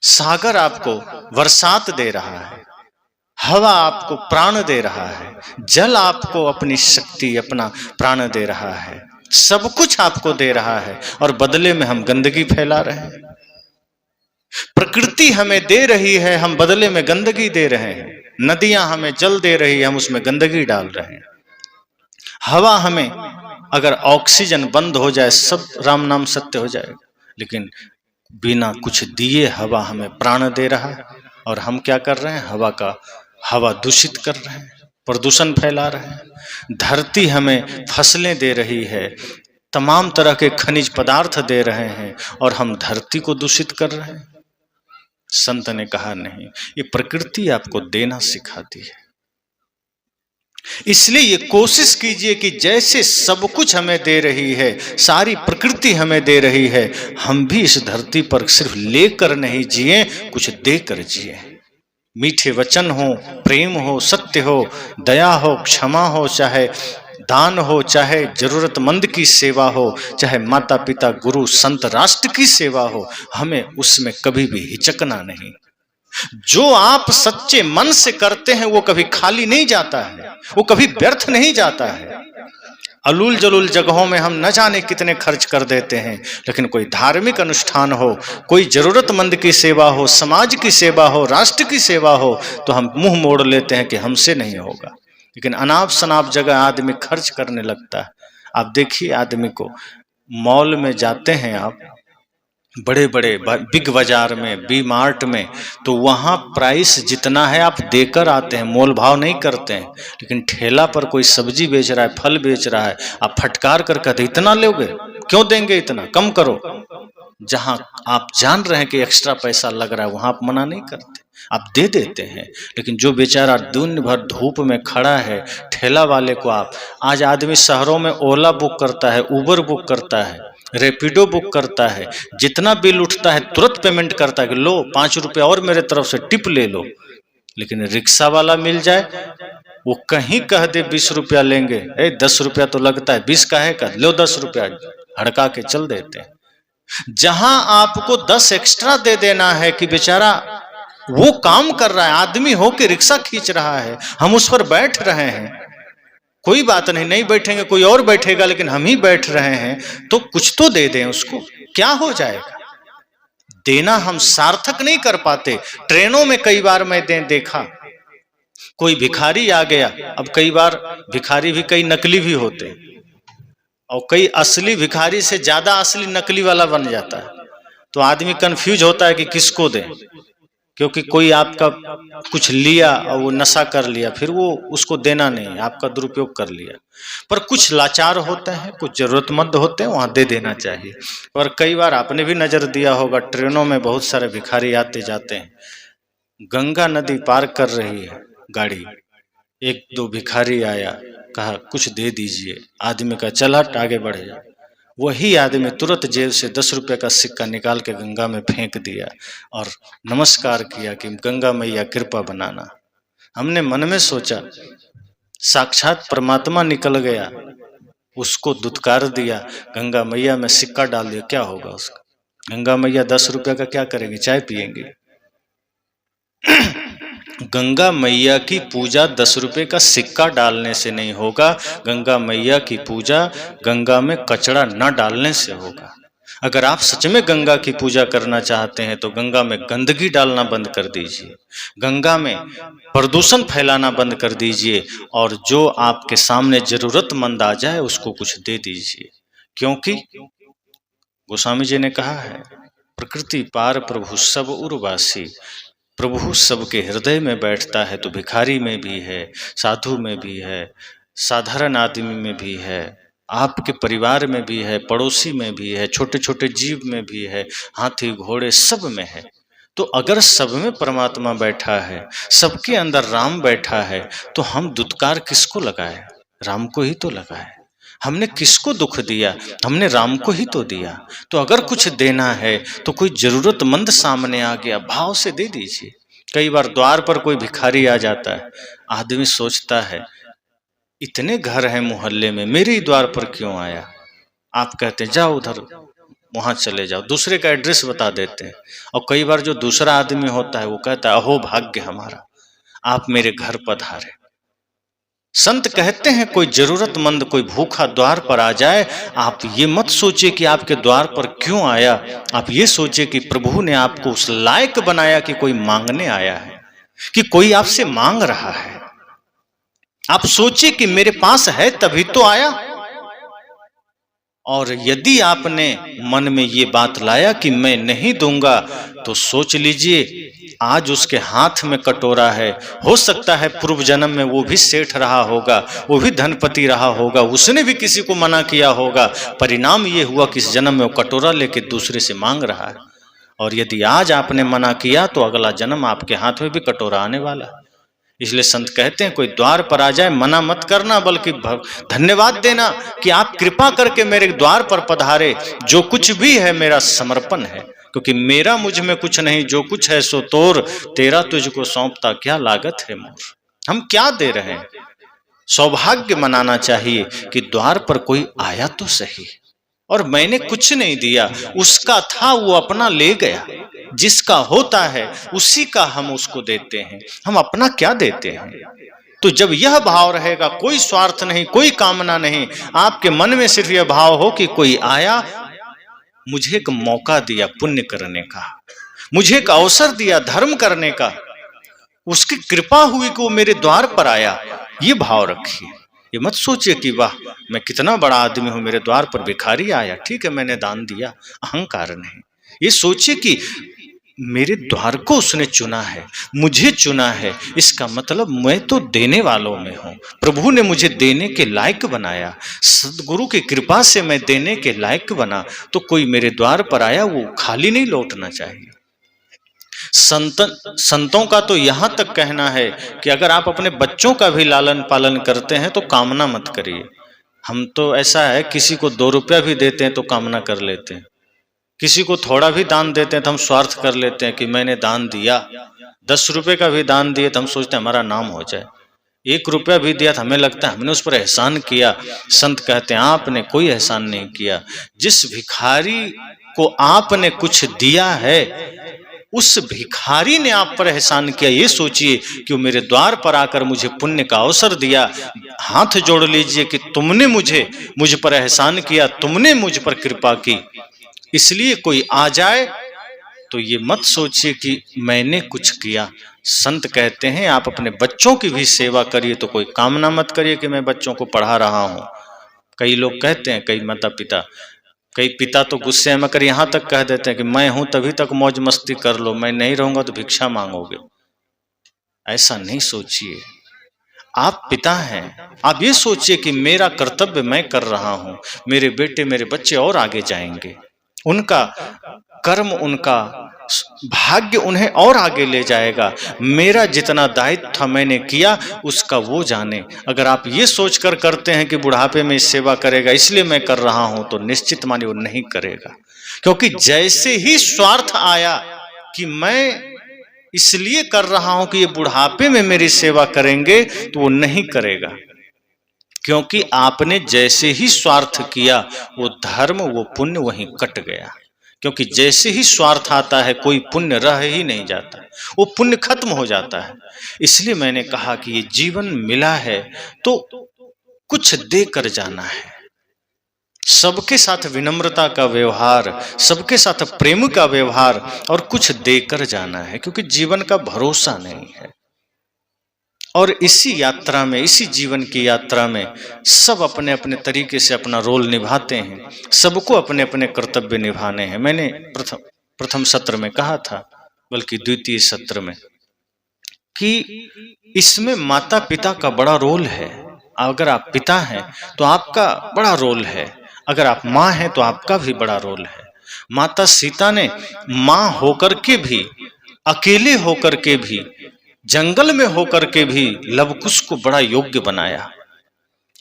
सागर आपको बरसात दे रहा है, हवा आपको प्राण दे रहा है, जल आपको अपनी शक्ति, अपना प्राण दे रहा है, सब कुछ आपको दे रहा है, और बदले में हम गंदगी फैला रहे हैं। प्रकृति हमें दे रही है, हम बदले में गंदगी दे रहे हैं। नदियां हमें जल दे रही है, हम उसमें गंदगी डाल रहे हैं। हवा हमें, अगर ऑक्सीजन बंद हो जाए, सब राम नाम सत्य हो जाएगा, लेकिन बिना कुछ दिए हवा हमें प्राण दे रहा है, और हम क्या कर रहे हैं? हवा दूषित कर रहे हैं, प्रदूषण फैला रहे हैं। धरती हमें फसलें दे रही है, तमाम तरह के खनिज पदार्थ दे रहे हैं, और हम धरती को दूषित कर रहे हैं। संत ने कहा नहीं, ये प्रकृति आपको देना सिखाती है। इसलिए ये कोशिश कीजिए कि जैसे सब कुछ हमें दे रही है, सारी प्रकृति हमें दे रही है, हम भी इस धरती पर सिर्फ लेकर नहीं जिए, कुछ देकर जिए। मीठे वचन हो, प्रेम हो, सत्य हो, दया हो, क्षमा हो, चाहे दान हो, चाहे जरूरतमंद की सेवा हो, चाहे माता पिता गुरु संत राष्ट्र की सेवा हो, हमें उसमें कभी भी हिचकना नहीं। जो आप सच्चे मन से करते हैं वो कभी खाली नहीं जाता है, वो कभी व्यर्थ नहीं जाता है। अलूल जलूल जगहों में हम न जाने कितने खर्च कर देते हैं, लेकिन कोई धार्मिक अनुष्ठान हो, कोई जरूरतमंद की सेवा हो, समाज की सेवा हो, राष्ट्र की सेवा हो, तो हम मुंह मोड़ लेते हैं कि हमसे नहीं होगा। लेकिन अनाप शनाप जगह आदमी खर्च करने लगता है। आप देखिए, आदमी को मॉल में जाते हैं आप, बड़े बड़े बिग बाजार में, बी मार्ट में, तो वहाँ प्राइस जितना है आप देकर आते हैं, मोल भाव नहीं करते हैं। लेकिन ठेला पर कोई सब्जी बेच रहा है, फल बेच रहा है, आप फटकार कर कहते इतना लोगे, क्यों देंगे, इतना कम करो। जहाँ आप जान रहे हैं कि एक्स्ट्रा पैसा लग रहा है, वहाँ आप मना नहीं करते, आप दे देते हैं। लेकिन जो बेचारा दिन भर धूप में खड़ा है, ठेला वाले को आप, आज आदमी शहरों में ओला बुक करता है, उबर बुक करता है, रैपिडो बुक करता है, जितना बिल उठता है तुरंत पेमेंट करता है कि लो 5 रुपया और मेरे तरफ से टिप ले लो। लेकिन रिक्शा वाला मिल जाए, वो कहीं कह दे 20 रुपया लेंगे, 10 रुपया तो लगता है, 20 का है का, लो 10 रुपया, हड़का के चल देते हैं। जहां आपको 10 एक्स्ट्रा दे देना है कि बेचारा वो काम कर रहा है, आदमी हो के रिक्शा खींच रहा है, हम उस पर बैठ रहे हैं, कोई बात नहीं, नहीं बैठेंगे कोई और बैठेगा, लेकिन हम ही बैठ रहे हैं, तो कुछ तो दे दें उसको, क्या हो जाएगा। देना हम सार्थक नहीं कर पाते। ट्रेनों में कई बार मैं देखा, कोई भिखारी आ गया, अब कई बार भिखारी भी कई नकली भी होते हैं, और कई असली भिखारी से ज्यादा असली नकली वाला बन जाता है, तो आदमी कंफ्यूज होता है कि किसको दें, क्योंकि कोई आपका कुछ लिया और वो नशा कर लिया, फिर वो उसको देना नहीं, आपका दुरुपयोग कर लिया। पर कुछ लाचार होते हैं, कुछ जरूरतमंद होते हैं, वहां दे देना चाहिए। और कई बार आपने भी नजर दिया होगा, ट्रेनों में बहुत सारे भिखारी आते जाते हैं, गंगा नदी पार कर रही है गाड़ी, एक दो भिखारी आया, कहा कुछ दे दीजिए, आदमी का चल हट, आगे बढ़ जा। वही आदमी तुरंत जेब से 10 रुपये का सिक्का निकाल के गंगा में फेंक दिया और नमस्कार किया कि गंगा मैया कृपा बनाना। हमने मन में सोचा, साक्षात परमात्मा निकल गया, उसको दुत्कार दिया, गंगा मैया में सिक्का डाल दिया, क्या होगा उसका? गंगा मैया 10 रुपये का क्या करेंगी? चाय पिएंगी। गंगा मैया की पूजा 10 रुपये का सिक्का डालने से नहीं होगा, गंगा मैया की पूजा गंगा में कचरा न डालने से होगा। अगर आप सच में गंगा की पूजा करना चाहते हैं तो गंगा में गंदगी डालना बंद कर दीजिए, गंगा में प्रदूषण फैलाना बंद कर दीजिए, और जो आपके सामने जरूरतमंद आ जाए उसको कुछ दे दीजिए। क्योंकि गोस्वामी जी ने कहा है, प्रकृति पार प्रभु सब उर्वासी, प्रभु सबके हृदय में बैठता है, तो भिखारी में भी है, साधु में भी है, साधारण आदमी में भी है, आपके परिवार में भी है, पड़ोसी में भी है, छोटे छोटे जीव में भी है, हाथी घोड़े सब में है। तो अगर सब में परमात्मा बैठा है, सबके अंदर राम बैठा है, तो हम दुत्कार किसको लगाए? राम को ही तो लगाए। हमने किसको दुख दिया? हमने राम को ही तो दिया। तो अगर कुछ देना है तो कोई जरूरतमंद सामने आ गया, भाव से दे दीजिए। कई बार द्वार पर कोई भिखारी आ जाता है, आदमी सोचता है इतने घर हैं मोहल्ले में, मेरे ही द्वार पर क्यों आया? आप कहते हैं जाओ उधर, वहां चले जाओ, दूसरे का एड्रेस बता देते हैं। और कई बार जो दूसरा आदमी होता है वो कहता है अहो भाग्य हमारा, आप मेरे घर पधारे। संत कहते हैं कोई जरूरतमंद, कोई भूखा द्वार पर आ जाए, आप ये मत सोचिए कि आपके द्वार पर क्यों आया, आप ये सोचिए कि प्रभु ने आपको उस लायक बनाया कि कोई मांगने आया है, कि कोई आपसे मांग रहा है। आप सोचिए कि मेरे पास है तभी तो आया। और यदि आपने मन में ये बात लाया कि मैं नहीं दूंगा, तो सोच लीजिए आज उसके हाथ में कटोरा है। हो सकता है पूर्व जन्म में वो भी सेठ रहा होगा, वो भी धनपति रहा होगा, उसने भी किसी को मना किया होगा, परिणाम ये हुआ कि इस जन्म में वो कटोरा लेके दूसरे से मांग रहा है। और यदि आज आपने मना किया तो अगला जन्म आपके हाथ में भी कटोरा आने वाला है। इसलिए संत कहते हैं कोई द्वार पर आ जाए मना मत करना, बल्कि धन्यवाद देना कि आप कृपा करके मेरे द्वार पर पधारे। जो कुछ भी है मेरा समर्पण है, क्योंकि मेरा मुझ में कुछ नहीं, जो कुछ है सो तोर, तेरा तुझको सौंपता क्या लागत है मोर। हम क्या दे रहे हैं? सौभाग्य मनाना चाहिए कि द्वार पर कोई आया तो सही, और मैंने कुछ नहीं दिया, उसका था वो अपना ले गया। जिसका होता है उसी का हम उसको देते हैं, हम अपना क्या देते हैं। तो जब यह भाव रहेगा, कोई स्वार्थ नहीं, कोई कामना नहीं, आपके मन में सिर्फ यह भाव हो कि कोई आया, मुझे एक मौका दिया पुण्य करने का, मुझे एक अवसर दिया धर्म करने का, उसकी कृपा हुई कि वो मेरे द्वार पर आया, ये भाव रखिए। ये मत सोचिए कि वाह मैं कितना बड़ा आदमी हूं, मेरे द्वार पर भिखारी आया, ठीक है मैंने दान दिया, अहंकार नहीं। ये सोचिए कि मेरे द्वार को उसने चुना है, मुझे चुना है, इसका मतलब मैं तो देने वालों में हूं। प्रभु ने मुझे देने के लायक बनाया, सदगुरु की कृपा से मैं देने के लायक बना। तो कोई मेरे द्वार पर आया, वो खाली नहीं लौटना चाहिए। संतों का तो यहां तक कहना है कि अगर आप अपने बच्चों का भी लालन पालन करते हैं तो कामना मत करिए। हम तो ऐसा है, किसी को 2 रुपया भी देते हैं तो कामना कर लेते हैं, किसी को थोड़ा भी दान देते हैं तो हम स्वार्थ कर लेते हैं कि मैंने दान दिया। 10 रुपए का भी दान दिए तो हम सोचते हैं हमारा नाम हो जाए। 1 रुपया भी दिया तो हमें लगता है हमने उस पर एहसान किया। संत कहते हैं आपने कोई एहसान नहीं किया। जिस भिखारी को आपने कुछ दिया है, उस भिखारी ने आप पर एहसान किया। ये सोचिए कि वो मेरे द्वार पर आकर मुझे पुण्य का अवसर दिया। हाथ जोड़ लीजिए कि तुमने मुझ पर एहसान किया, तुमने मुझ पर कृपा की। इसलिए कोई आ जाए तो ये मत सोचिए कि मैंने कुछ किया। संत कहते हैं आप अपने बच्चों की भी सेवा करिए, तो कोई कामना मत करिए कि मैं बच्चों को पढ़ा रहा हूं। कई लोग कहते हैं, कई माता पिता, कई पिता तो गुस्से में कर यहां तक कह देते हैं कि मैं हूं तभी तक मौज मस्ती कर लो, मैं नहीं रहूंगा तो भिक्षा मांगोगे। ऐसा नहीं सोचिए, आप पिता हैं, आप ये सोचिए कि मेरा कर्तव्य मैं कर रहा हूं, मेरे बेटे मेरे बच्चे और आगे जाएंगे, उनका कर्म उनका भाग्य उन्हें और आगे ले जाएगा। मेरा जितना दायित्व था मैंने किया, उसका वो जाने। अगर आप ये सोचकर करते हैं कि बुढ़ापे में सेवा करेगा इसलिए मैं कर रहा हूं, तो निश्चित मानिए वो नहीं करेगा। क्योंकि जैसे ही स्वार्थ आया कि मैं इसलिए कर रहा हूं कि ये बुढ़ापे में मेरी सेवा करेंगे, तो वो नहीं करेगा। क्योंकि आपने जैसे ही स्वार्थ किया, वो धर्म वो पुण्य वहीं कट गया। क्योंकि जैसे ही स्वार्थ आता है कोई पुण्य रह ही नहीं जाता, वो पुण्य खत्म हो जाता है। इसलिए मैंने कहा कि ये जीवन मिला है तो कुछ देकर जाना है। सबके साथ विनम्रता का व्यवहार, सबके साथ प्रेम का व्यवहार, और कुछ देकर जाना है, क्योंकि जीवन का भरोसा नहीं है। और इसी यात्रा में, इसी जीवन की यात्रा में सब अपने अपने तरीके से अपना रोल निभाते हैं, सबको अपने अपने कर्तव्य निभाने हैं। मैंने प्रथम सत्र में कहा था, बल्कि द्वितीय सत्र में, कि इसमें माता पिता का बड़ा रोल है। अगर आप पिता हैं तो आपका बड़ा रोल है, अगर आप माँ हैं तो आपका भी बड़ा रोल है। माता सीता ने माँ होकर के भी, अकेले होकर के भी, जंगल में होकर के भी लवकुश को बड़ा योग्य बनाया।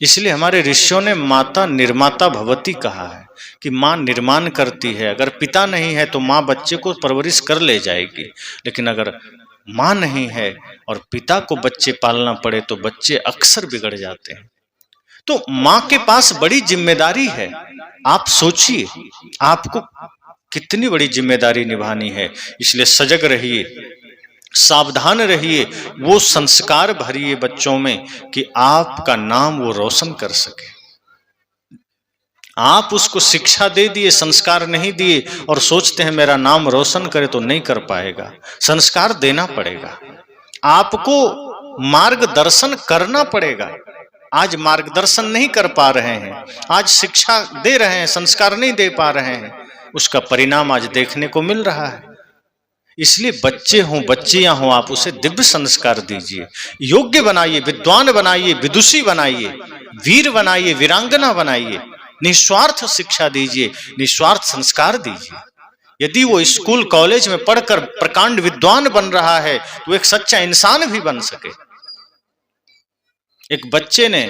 इसलिए हमारे ऋषियों ने माता निर्माता भवती कहा है कि माँ निर्माण करती है। अगर पिता नहीं है तो माँ बच्चे को परवरिश कर ले जाएगी, लेकिन अगर माँ नहीं है और पिता को बच्चे पालना पड़े तो बच्चे अक्सर बिगड़ जाते हैं। तो माँ के पास बड़ी जिम्मेदारी है। आप सोचिए आपको कितनी बड़ी जिम्मेदारी निभानी है। इसलिए सजग रहिए, सावधान रहिए, वो संस्कार भरिए बच्चों में कि आपका नाम वो रोशन कर सके। आप उसको शिक्षा दे दिए, संस्कार नहीं दिए और सोचते हैं मेरा नाम रोशन करे, तो नहीं कर पाएगा। संस्कार देना पड़ेगा, आपको मार्गदर्शन करना पड़ेगा। आज मार्गदर्शन नहीं कर पा रहे हैं, आज शिक्षा दे रहे हैं, संस्कार नहीं दे पा रहे हैं, उसका परिणाम आज देखने को मिल रहा है। इसलिए बच्चे हों बच्चियां हों, आप उसे दिव्य संस्कार दीजिए, योग्य बनाइए, विद्वान बनाइए, विदुषी बनाइए, वीर बनाइए, वीरांगना बनाइए, निस्वार्थ शिक्षा दीजिए, निस्वार्थ संस्कार दीजिए। यदि वो स्कूल कॉलेज में पढ़कर प्रकांड विद्वान बन रहा है तो एक सच्चा इंसान भी बन सके। एक बच्चे ने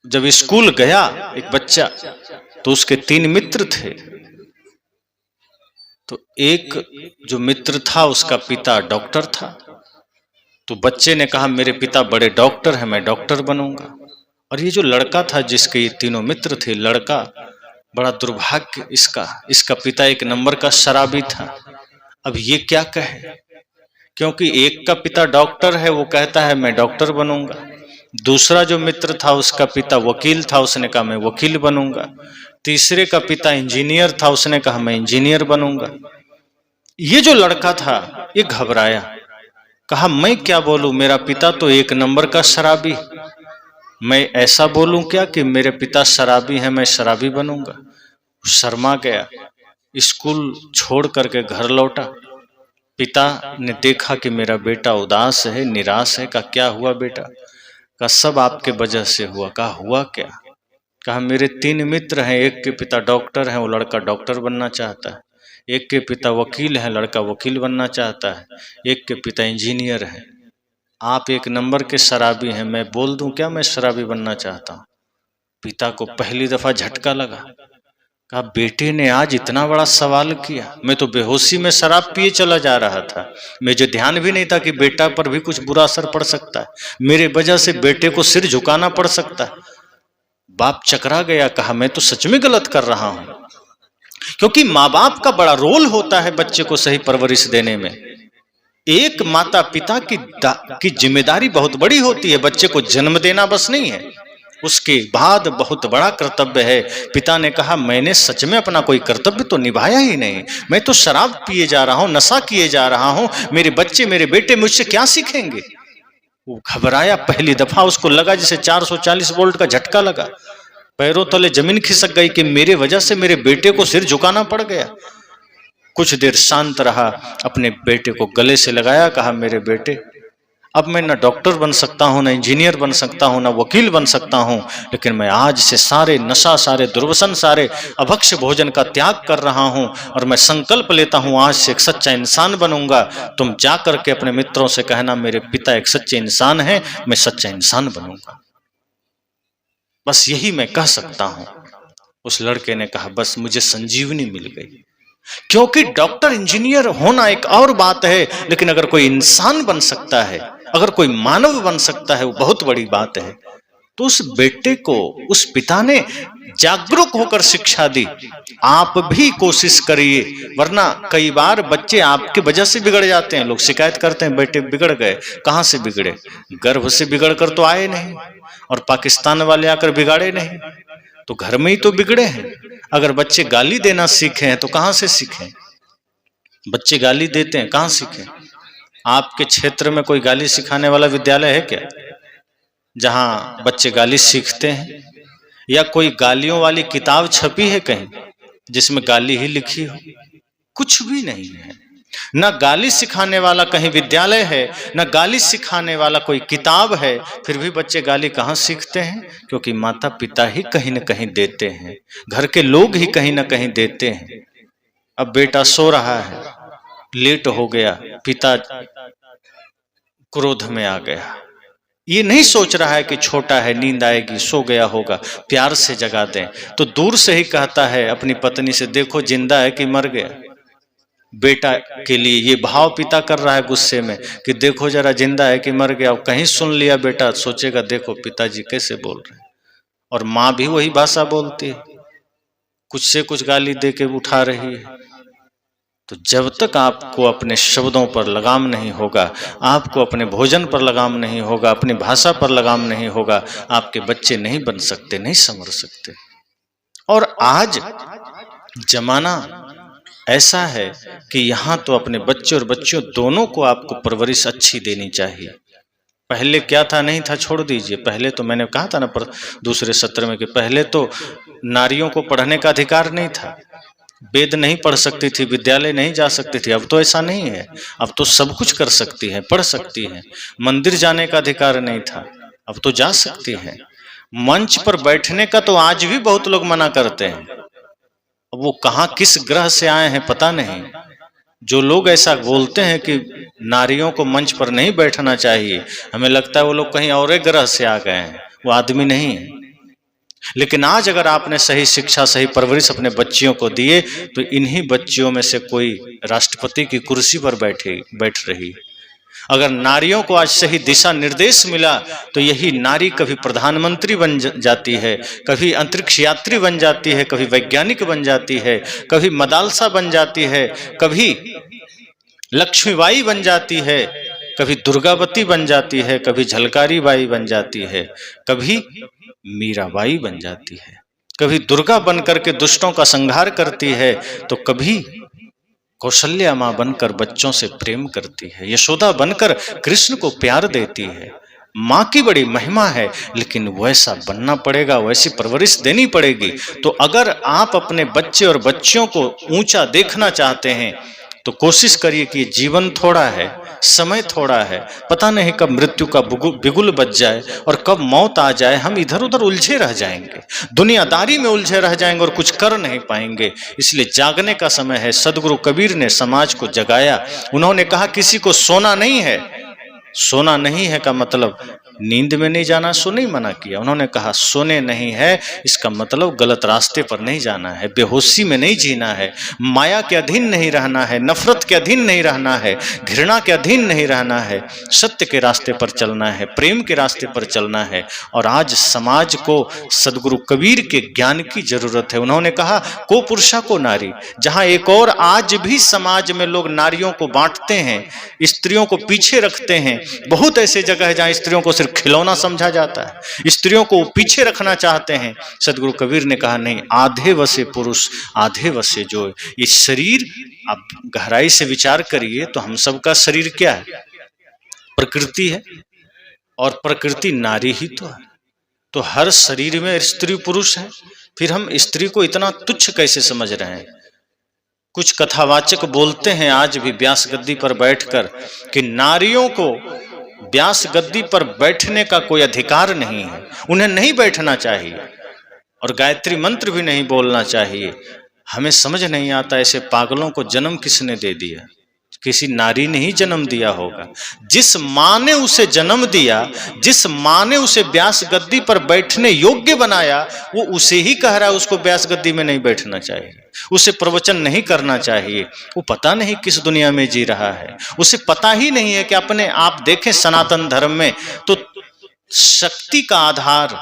जब स्कूल गया, एक बच्चा, तो उसके 3 मित्र थे। तो एक जो मित्र था उसका पिता डॉक्टर था, तो बच्चे ने कहा मेरे पिता बड़े डॉक्टर हैं, मैं डॉक्टर बनूंगा। और ये जो लड़का था जिसके ये तीनों मित्र थे, लड़का बड़ा दुर्भाग्य इसका पिता 1 नंबर का शराबी था। अब ये क्या कहे, क्योंकि एक का पिता डॉक्टर है, वो कहता है मैं डॉक्टर बनूंगा। दूसरा जो मित्र था उसका पिता वकील था, उसने कहा मैं वकील बनूंगा। तीसरे का पिता इंजीनियर था, उसने कहा मैं इंजीनियर बनूंगा। ये जो लड़का था ये घबराया, कहा मैं क्या बोलूं, मेरा पिता तो 1 नंबर का शराबी, मैं ऐसा बोलूं क्या कि मेरे पिता शराबी हैं, मैं शराबी बनूंगा। शर्मा गया, स्कूल छोड़ करके घर लौटा। पिता ने देखा कि मेरा बेटा उदास है, निराश है। कहा क्या हुआ बेटा? कहा सब आपके वजह से हुआ। कहा हुआ क्या? कहा मेरे 3 मित्र हैं, एक के पिता डॉक्टर हैं, वो लड़का डॉक्टर बनना चाहता है, एक के पिता वकील हैं, लड़का वकील बनना चाहता है, एक के पिता इंजीनियर हैं। आप 1 नंबर के शराबी हैं, मैं बोल दूं क्या मैं शराबी बनना चाहता हूं? पिता को पहली दफा झटका लगा। कहा बेटे ने आज इतना बड़ा सवाल किया, मैं तो बेहोशी में शराब पिए चला जा रहा था, मुझे ध्यान भी नहीं था कि बेटा पर भी कुछ बुरा असर पड़ सकता है, मेरे वजह से बेटे को सिर झुकाना पड़ सकता है। बाप चकरा गया, कहा मैं तो सच में गलत कर रहा हूं। क्योंकि माँ बाप का बड़ा रोल होता है बच्चे को सही परवरिश देने में। एक माता पिता की जिम्मेदारी बहुत बड़ी होती है, बच्चे को जन्म देना बस नहीं है, उसके बाद बहुत बड़ा कर्तव्य है। पिता ने कहा मैंने सच में अपना कोई कर्तव्य तो निभाया ही नहीं, मैं तो शराब पिए जा रहा हूं, नशा किए जा रहा हूं, मेरे बच्चे मेरे बेटे मुझसे क्या सीखेंगे? वो घबराया, पहली दफा उसको लगा जैसे 440 वोल्ट का झटका लगा, पैरों तले जमीन खिसक गई कि मेरे वजह से मेरे बेटे को सिर झुकाना पड़ गया। कुछ देर शांत रहा, अपने बेटे को गले से लगाया, कहा मेरे बेटे अब मैं ना डॉक्टर बन सकता हूं, ना इंजीनियर बन सकता हूं, ना वकील बन सकता हूं, लेकिन मैं आज से सारे नशा, सारे दुर्वसन, सारे अभक्ष्य भोजन का त्याग कर रहा हूं और मैं संकल्प लेता हूं आज से एक सच्चा इंसान बनूंगा। तुम जा करके अपने मित्रों से कहना मेरे पिता एक सच्चे इंसान हैं, मैं सच्चा इंसान बनूंगा। बस यही मैं कह सकता हूं। उस लड़के ने कहा बस मुझे संजीवनी मिल गई। क्योंकि डॉक्टर इंजीनियर होना एक और बात है, लेकिन अगर कोई इंसान बन सकता है, अगर कोई मानव बन सकता है, वो बहुत बड़ी बात है। तो उस बेटे को उस पिता ने जागरूक होकर शिक्षा दी। आप भी कोशिश करिए, वरना कई बार बच्चे आपकी वजह से बिगड़ जाते हैं। लोग शिकायत करते हैं बेटे बिगड़ गए। कहां से बिगड़े? गर्भ से बिगड़ कर तो आए नहीं, और पाकिस्तान वाले आकर बिगाड़े नहीं, तो घर में ही तो बिगड़े हैं। अगर बच्चे गाली देना सीखे हैं तो कहां से सीखें? बच्चे गाली देते हैं, कहां सीखें? आपके क्षेत्र में कोई गाली सिखाने वाला विद्यालय है क्या, जहां बच्चे गाली सीखते हैं? या कोई गालियों वाली किताब छपी है कहीं जिसमें गाली ही लिखी हो? कुछ भी नहीं है। ना गाली सिखाने वाला कहीं विद्यालय है, ना गाली सिखाने वाला कोई किताब है। फिर भी बच्चे गाली कहाँ सीखते हैं? क्योंकि माता पिता ही कहीं न कहीं देते हैं, घर के लोग ही कहीं न कहीं देते हैं। अब बेटा सो रहा है, लेट हो गया, पिता क्रोध में आ गया। ये नहीं सोच रहा है कि छोटा है, नींद आएगी, सो गया होगा, प्यार से जगा दें, तो दूर से ही कहता है अपनी पत्नी से, देखो जिंदा है कि मर गया। बेटा के लिए ये भाव पिता कर रहा है गुस्से में कि देखो जरा जिंदा है कि मर गया। कहीं सुन लिया बेटा, सोचेगा देखो पिताजी कैसे बोल रहे हैं। और माँ भी वही भाषा बोलती है, कुछ से कुछ गाली दे के उठा रही है। तो जब तक आपको अपने शब्दों पर लगाम नहीं होगा, आपको अपने भोजन पर लगाम नहीं होगा, अपनी भाषा पर लगाम नहीं होगा, आपके बच्चे नहीं बन सकते, नहीं संवर सकते। और आज जमाना ऐसा है कि यहाँ तो अपने बच्चे और बच्चियों दोनों को आपको परवरिश अच्छी देनी चाहिए। पहले क्या था, नहीं था, छोड़ दीजिए। पहले तो मैंने कहा था ना पर दूसरे सत्र में कि पहले तो नारियों को पढ़ने का अधिकार नहीं था, वेद नहीं पढ़ सकती थी, विद्यालय नहीं जा सकती थी। अब तो ऐसा नहीं है, अब तो सब कुछ कर सकती है, पढ़ सकती है। मंदिर जाने का अधिकार नहीं था, अब तो जा सकती है। मंच पर बैठने का तो आज भी बहुत लोग मना करते हैं। अब वो कहाँ किस ग्रह से आए हैं पता नहीं। जो लोग ऐसा बोलते हैं कि नारियों को मंच पर नहीं बैठना चाहिए, हमें लगता है वो लोग कहीं और ग्रह से आ गए हैं, वो आदमी नहीं है। लेकिन आज अगर आपने सही शिक्षा, सही परवरिश अपने बच्चियों को दिए तो इन्हीं बच्चियों में से कोई राष्ट्रपति की कुर्सी पर बैठ रही। अगर नारियों को आज सही दिशा निर्देश मिला तो यही नारी कभी प्रधानमंत्री बन जाती है, कभी अंतरिक्ष यात्री बन जाती है, कभी वैज्ञानिक बन जाती है, कभी मदालसा बन जाती है, कभी लक्ष्मीबाई बन जाती है, कभी दुर्गावती बन जाती है, कभी झलकारी बाई बन जाती है, कभी मीराबाई बन जाती है, कभी दुर्गा बनकर के दुष्टों का संहार करती है, तो कभी कौशल्या माँ बनकर बच्चों से प्रेम करती है, यशोदा बनकर कृष्ण को प्यार देती है। माँ की बड़ी महिमा है, लेकिन वैसा बनना पड़ेगा, वैसी परवरिश देनी पड़ेगी। तो अगर आप अपने बच्चे और बच्चियों को ऊंचा देखना चाहते हैं तो कोशिश करिए कि जीवन थोड़ा है, समय थोड़ा है, पता नहीं कब मृत्यु का बिगुल बज जाए और कब मौत आ जाए, हम इधर उधर उलझे रह जाएंगे, दुनियादारी में उलझे रह जाएंगे और कुछ कर नहीं पाएंगे। इसलिए जागने का समय है। सदगुरु कबीर ने समाज को जगाया। उन्होंने कहा किसी को सोना नहीं है। सोना नहीं है का मतलब नींद में नहीं जाना, सो नहीं मना किया। उन्होंने कहा सोने नहीं है, इसका मतलब गलत रास्ते पर नहीं जाना है, बेहोशी में नहीं जीना है, माया के अधीन नहीं रहना है, नफरत के अधीन नहीं रहना है, घृणा के अधीन नहीं रहना है, सत्य के रास्ते पर चलना है, प्रेम के रास्ते पर चलना है। और आज समाज को सदगुरु कबीर के ज्ञान की जरूरत है। उन्होंने कहा को पुरुषा को नारी। जहां एक और आज भी समाज में लोग नारियों को बांटते हैं, स्त्रियों को पीछे रखते हैं। बहुत ऐसे जगह है जहां स्त्रियों को सिर्फ खिलौना समझा जाता है, स्त्रियों को पीछे रखना चाहते हैं। सदगुरु कबीर ने कहा नहीं, आधे वसे पुरुष आधे वसे जो। ये शरीर आप गहराई से विचार करिए तो हम सबका शरीर क्या है? प्रकृति है, और प्रकृति नारी ही तो है। तो हर शरीर में स्त्री पुरुष है, फिर हम स्त्री को इतना तुच्छ कैसे समझ रहे हैं? कुछ कथावाचक बोलते हैं आज भी व्यास गद्दी पर बैठकर कि नारियों को व्यास गद्दी पर बैठने का कोई अधिकार नहीं है, उन्हें नहीं बैठना चाहिए और गायत्री मंत्र भी नहीं बोलना चाहिए। हमें समझ नहीं आता ऐसे पागलों को जन्म किसने दे दिया? किसी नारी ने ही जन्म दिया होगा। जिस माँ ने उसे जन्म दिया, जिस माँ ने उसे व्यास गद्दी पर बैठने योग्य बनाया, वो उसे ही कह रहा है उसको व्यास गद्दी में नहीं बैठना चाहिए, उसे प्रवचन नहीं करना चाहिए। वो पता नहीं किस दुनिया में जी रहा है, उसे पता ही नहीं है कि अपने आप देखें सनातन धर्म में तो शक्ति का आधार,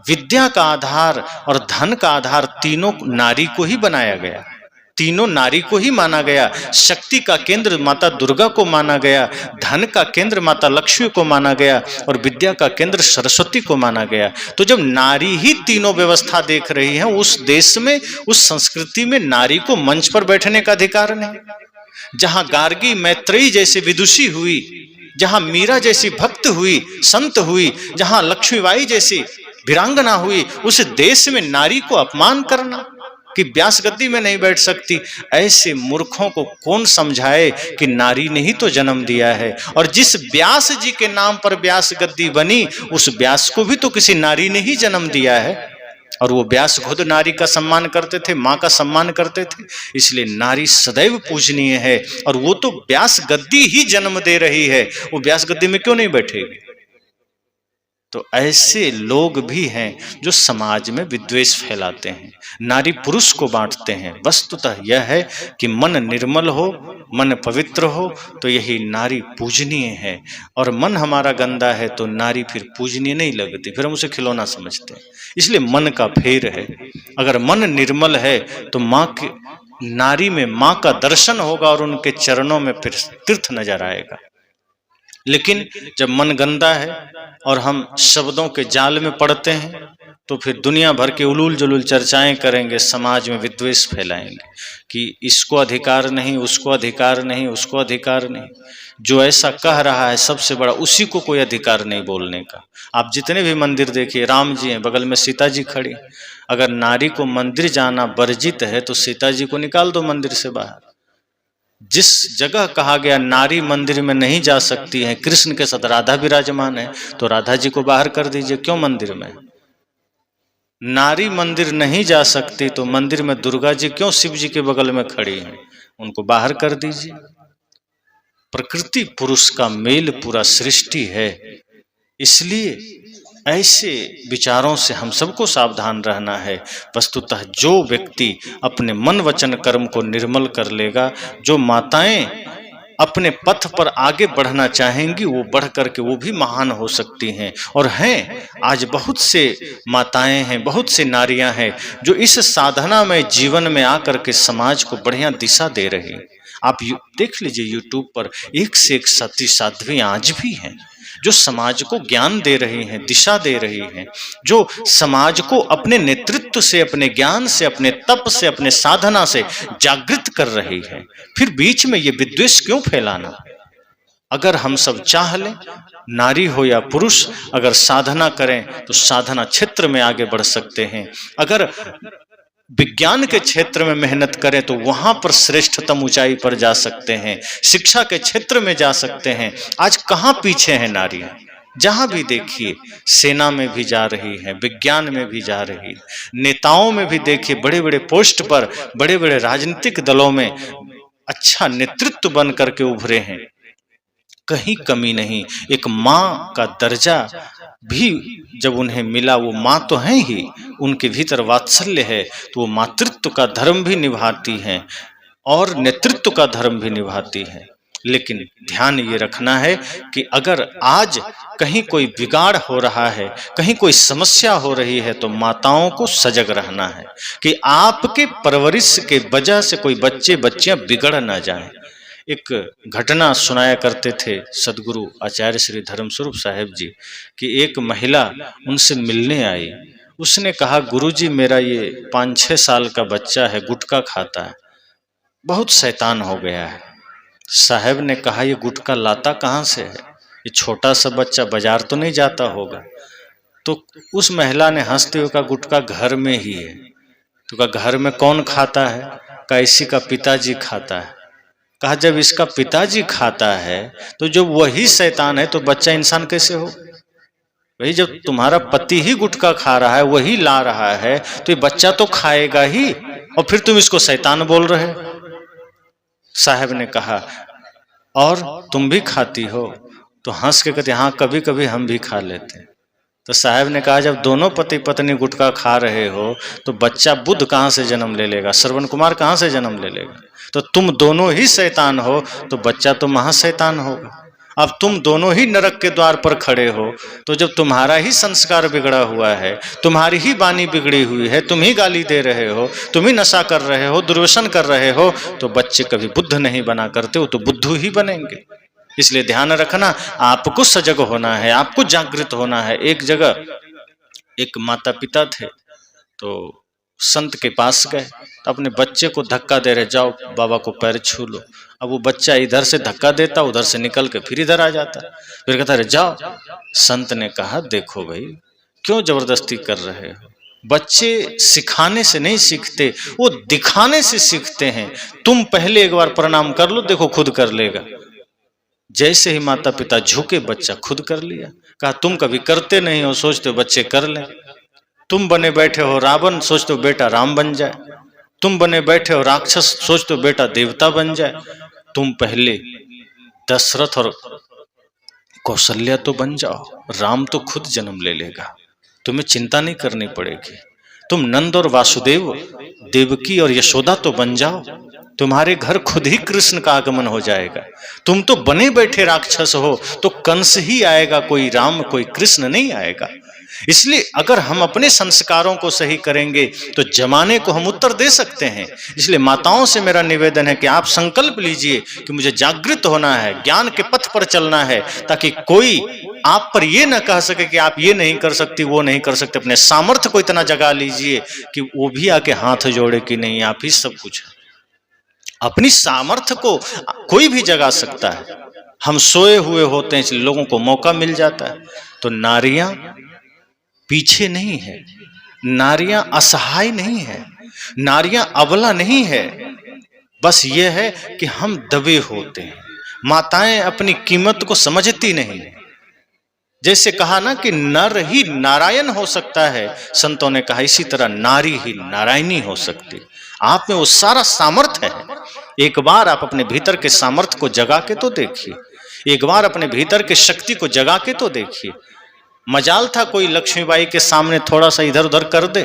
विद्या का आधार और धन का आधार तीनों नारी को ही बनाया गया, तीनों नारी को ही माना गया। शक्ति का केंद्र माता दुर्गा को माना गया, धन का केंद्र माता लक्ष्मी को माना गया और विद्या का केंद्र सरस्वती को माना गया। तो जब नारी ही तीनों व्यवस्था देख रही है, उस देश में, उस संस्कृति में नारी को मंच पर बैठने का अधिकार नहीं। जहां गार्गी मैत्रेयी जैसे विदुषी हुई, जहां मीरा जैसी भक्त हुई, संत हुई, जहां लक्ष्मीबाई जैसी वीरांगना हुई, उस देश में नारी को अपमान करना कि व्यास गद्दी में नहीं बैठ सकती। ऐसे मूर्खों को कौन समझाए कि नारी ने ही तो जन्म दिया है, और जिस व्यास जी के नाम पर व्यास गद्दी बनी, उस व्यास को भी तो किसी नारी ने ही जन्म दिया है। और वो व्यास खुद नारी का सम्मान करते थे, माँ का सम्मान करते थे। इसलिए नारी सदैव पूजनीय है, और वो तो व्यास गद्दी ही जन्म दे रही है, वो व्यास गद्दी में क्यों नहीं बैठेगी? तो ऐसे लोग भी हैं जो समाज में विद्वेष फैलाते हैं, नारी पुरुष को बांटते हैं। वस्तुतः यह है कि मन निर्मल हो, मन पवित्र हो तो यही नारी पूजनीय है, और मन हमारा गंदा है तो नारी फिर पूजनीय नहीं लगती, फिर हम उसे खिलौना समझते हैं। इसलिए मन का फेर है। अगर मन निर्मल है तो नारी में मां का दर्शन होगा और उनके चरणों में फिर तीर्थ नजर आएगा। लेकिन जब मन गंदा है और हम शब्दों के जाल में पड़ते हैं तो फिर दुनिया भर के उलूल जुलूल चर्चाएं करेंगे, समाज में विद्वेष फैलाएंगे कि इसको अधिकार नहीं, उसको अधिकार नहीं, उसको अधिकार नहीं। जो ऐसा कह रहा है सबसे बड़ा, उसी को कोई अधिकार नहीं बोलने का। आप जितने भी मंदिर देखिए, राम जी हैं, बगल में सीता जी खड़ी। अगर नारी को मंदिर जाना वर्जित है तो सीता जी को निकाल दो मंदिर से बाहर। जिस जगह कहा गया नारी मंदिर में नहीं जा सकती है, कृष्ण के साथ राधा विराजमान है, तो राधा जी को बाहर कर दीजिए, क्यों मंदिर में? नारी मंदिर नहीं जा सकती तो मंदिर में दुर्गा जी क्यों शिव जी के बगल में खड़ी हैं? उनको बाहर कर दीजिए। प्रकृति पुरुष का मेल पूरा सृष्टि है, इसलिए ऐसे विचारों से हम सबको सावधान रहना है। वस्तुतः जो व्यक्ति अपने मन वचन कर्म को निर्मल कर लेगा, जो माताएं अपने पथ पर आगे बढ़ना चाहेंगी, वो बढ़ करके वो भी महान हो सकती हैं। और हैं आज बहुत से माताएं हैं, बहुत से नारियां हैं जो इस साधना में जीवन में आकर के समाज को बढ़िया दिशा दे रही। आप देख लीजिए यूट्यूब पर एक से एक सती साध्वी आज भी हैं जो समाज को ज्ञान दे रही हैं, दिशा दे रही हैं, जो समाज को अपने नेतृत्व से, अपने ज्ञान से, अपने तप से, अपने साधना से जागृत कर रही है। फिर बीच में ये विद्वेष क्यों फैलाना? अगर हम सब चाह लें, नारी हो या पुरुष, अगर साधना करें तो साधना क्षेत्र में आगे बढ़ सकते हैं। अगर विज्ञान के क्षेत्र में मेहनत करें तो वहां पर श्रेष्ठतम ऊंचाई पर जा सकते हैं, शिक्षा के क्षेत्र में जा सकते हैं। आज कहां पीछे हैं नारियां? जहां भी देखिए, सेना में भी जा रही है, विज्ञान में भी जा रही है, नेताओं में भी देखिए, बड़े बड़े पोस्ट पर, बड़े बड़े राजनीतिक दलों में अच्छा नेतृत्व बन करके उभरे हैं, कहीं कमी नहीं। एक माँ का दर्जा भी जब उन्हें मिला, वो माँ तो हैं ही, उनके भीतर वात्सल्य है, तो वो मातृत्व का धर्म भी निभाती हैं और नेतृत्व का धर्म भी निभाती हैं। लेकिन ध्यान ये रखना है कि अगर आज कहीं कोई बिगाड़ हो रहा है, कहीं कोई समस्या हो रही है, तो माताओं को सजग रहना है कि आपके परवरिश के वजह से कोई बच्चे बच्चियां बिगड़ ना जाएं। एक घटना सुनाया करते थे सदगुरु आचार्य श्री धर्मस्वरूप साहेब जी कि एक महिला उनसे मिलने आई। उसने कहा, गुरुजी मेरा ये 5-6 साल का बच्चा है, गुटखा खाता है, बहुत शैतान हो गया है। साहब ने कहा, ये गुटखा लाता कहाँ से है? ये छोटा सा बच्चा बाजार तो नहीं जाता होगा? तो उस महिला ने हंसते हुए कहा, गुटखा घर में ही है। तो कहा, घर में कौन खाता है? कहा, इसी का पिताजी खाता है। कहा, जब इसका पिताजी खाता है तो जब वही शैतान है तो बच्चा इंसान कैसे हो? भाई, जब तुम्हारा पति ही गुटखा खा रहा है, वही ला रहा है, तो ये बच्चा तो खाएगा ही, और फिर तुम इसको शैतान बोल रहे। साहब ने कहा, और तुम भी खाती हो? तो हंस के कहते, हाँ कभी कभी हम भी खा लेते हैं। तो साहब ने कहा, जब दोनों पति पत्नी गुटखा खा रहे हो तो बच्चा बुद्ध कहाँ से जन्म ले लेगा? श्रवण कुमार कहाँ से जन्म ले लेगा? तो तुम दोनों ही शैतान हो तो बच्चा तो महाशैतान होगा। अब तुम दोनों ही नरक के द्वार पर खड़े हो, तो जब तुम्हारा ही संस्कार बिगड़ा हुआ है, तुम्हारी ही वाणी बिगड़ी हुई है, तुम ही गाली दे रहे हो, तुम ही नशा कर रहे हो, दुर्व्यसन कर रहे हो, तो बच्चे कभी बुद्ध नहीं बना करते हो, तो बुद्धू ही बनेंगे। इसलिए ध्यान रखना, आपको सजग होना है, आपको जागृत होना है। एक जगह एक माता पिता थे, तो संत के पास गए, तो अपने बच्चे को धक्का दे रहे, जाओ बाबा को पैर छू लो। अब वो बच्चा इधर से धक्का देता, उधर से निकल के फिर इधर आ जाता, फिर कहता रहे जाओ। संत ने कहा, देखो भाई, क्यों जबरदस्ती कर रहे हो? बच्चे सिखाने से नहीं सीखते, वो दिखाने से सीखते हैं। तुम पहले एक बार प्रणाम कर लो, देखो खुद कर लेगा। जैसे ही माता पिता झुके, बच्चा खुद कर लिया। कहा, तुम कभी करते नहीं हो, सोचते हो बच्चे कर लें। तुम बने बैठे हो रावण, सोचते हो बेटा राम बन जाए। तुम बने बैठे हो राक्षस, सोचते हो बेटा देवता बन जाए। तुम पहले दशरथ और कौशल्या तो बन जाओ, राम तो खुद जन्म ले लेगा, तुम्हें चिंता नहीं करनी पड़ेगी। तुम नंद और वासुदेव, देवकी और यशोदा तो बन जाओ, तुम्हारे घर खुद ही कृष्ण का आगमन हो जाएगा। तुम तो बने बैठे राक्षस हो, तो कंस ही आएगा, कोई राम कोई कृष्ण नहीं आएगा। इसलिए अगर हम अपने संस्कारों को सही करेंगे तो जमाने को हम उत्तर दे सकते हैं। इसलिए माताओं से मेरा निवेदन है कि आप संकल्प लीजिए कि मुझे जागृत होना है, ज्ञान के पथ पर चलना है, ताकि कोई आप पर ये ना कह सके कि आप ये नहीं कर सकती, वो नहीं कर सकते। अपने सामर्थ्य को इतना जगा लीजिए कि वो भी आके हाथ जोड़े कि नहीं, आप ही सब कुछ है। अपनी सामर्थ्य को कोई भी जगा सकता है। हम सोए हुए होते हैं इसलिए लोगों को मौका मिल जाता है। तो नारियां पीछे नहीं है, नारियां असहाय नहीं है, नारियां अबला नहीं है। बस ये है कि हम दबे होते हैं। माताएं अपनी कीमत को समझती नहीं। जैसे कहा ना कि नर ही नारायण हो सकता है, संतों ने कहा इसी तरह नारी ही नारायणी हो सकती। आप में वो सारा सामर्थ्य है। एक बार आप अपने भीतर के सामर्थ्य को जगा के तो देखिए, एक बार अपने भीतर के शक्ति को जगा के तो देखिए। मजाल था कोई लक्ष्मीबाई के सामने थोड़ा सा इधर उधर कर दे,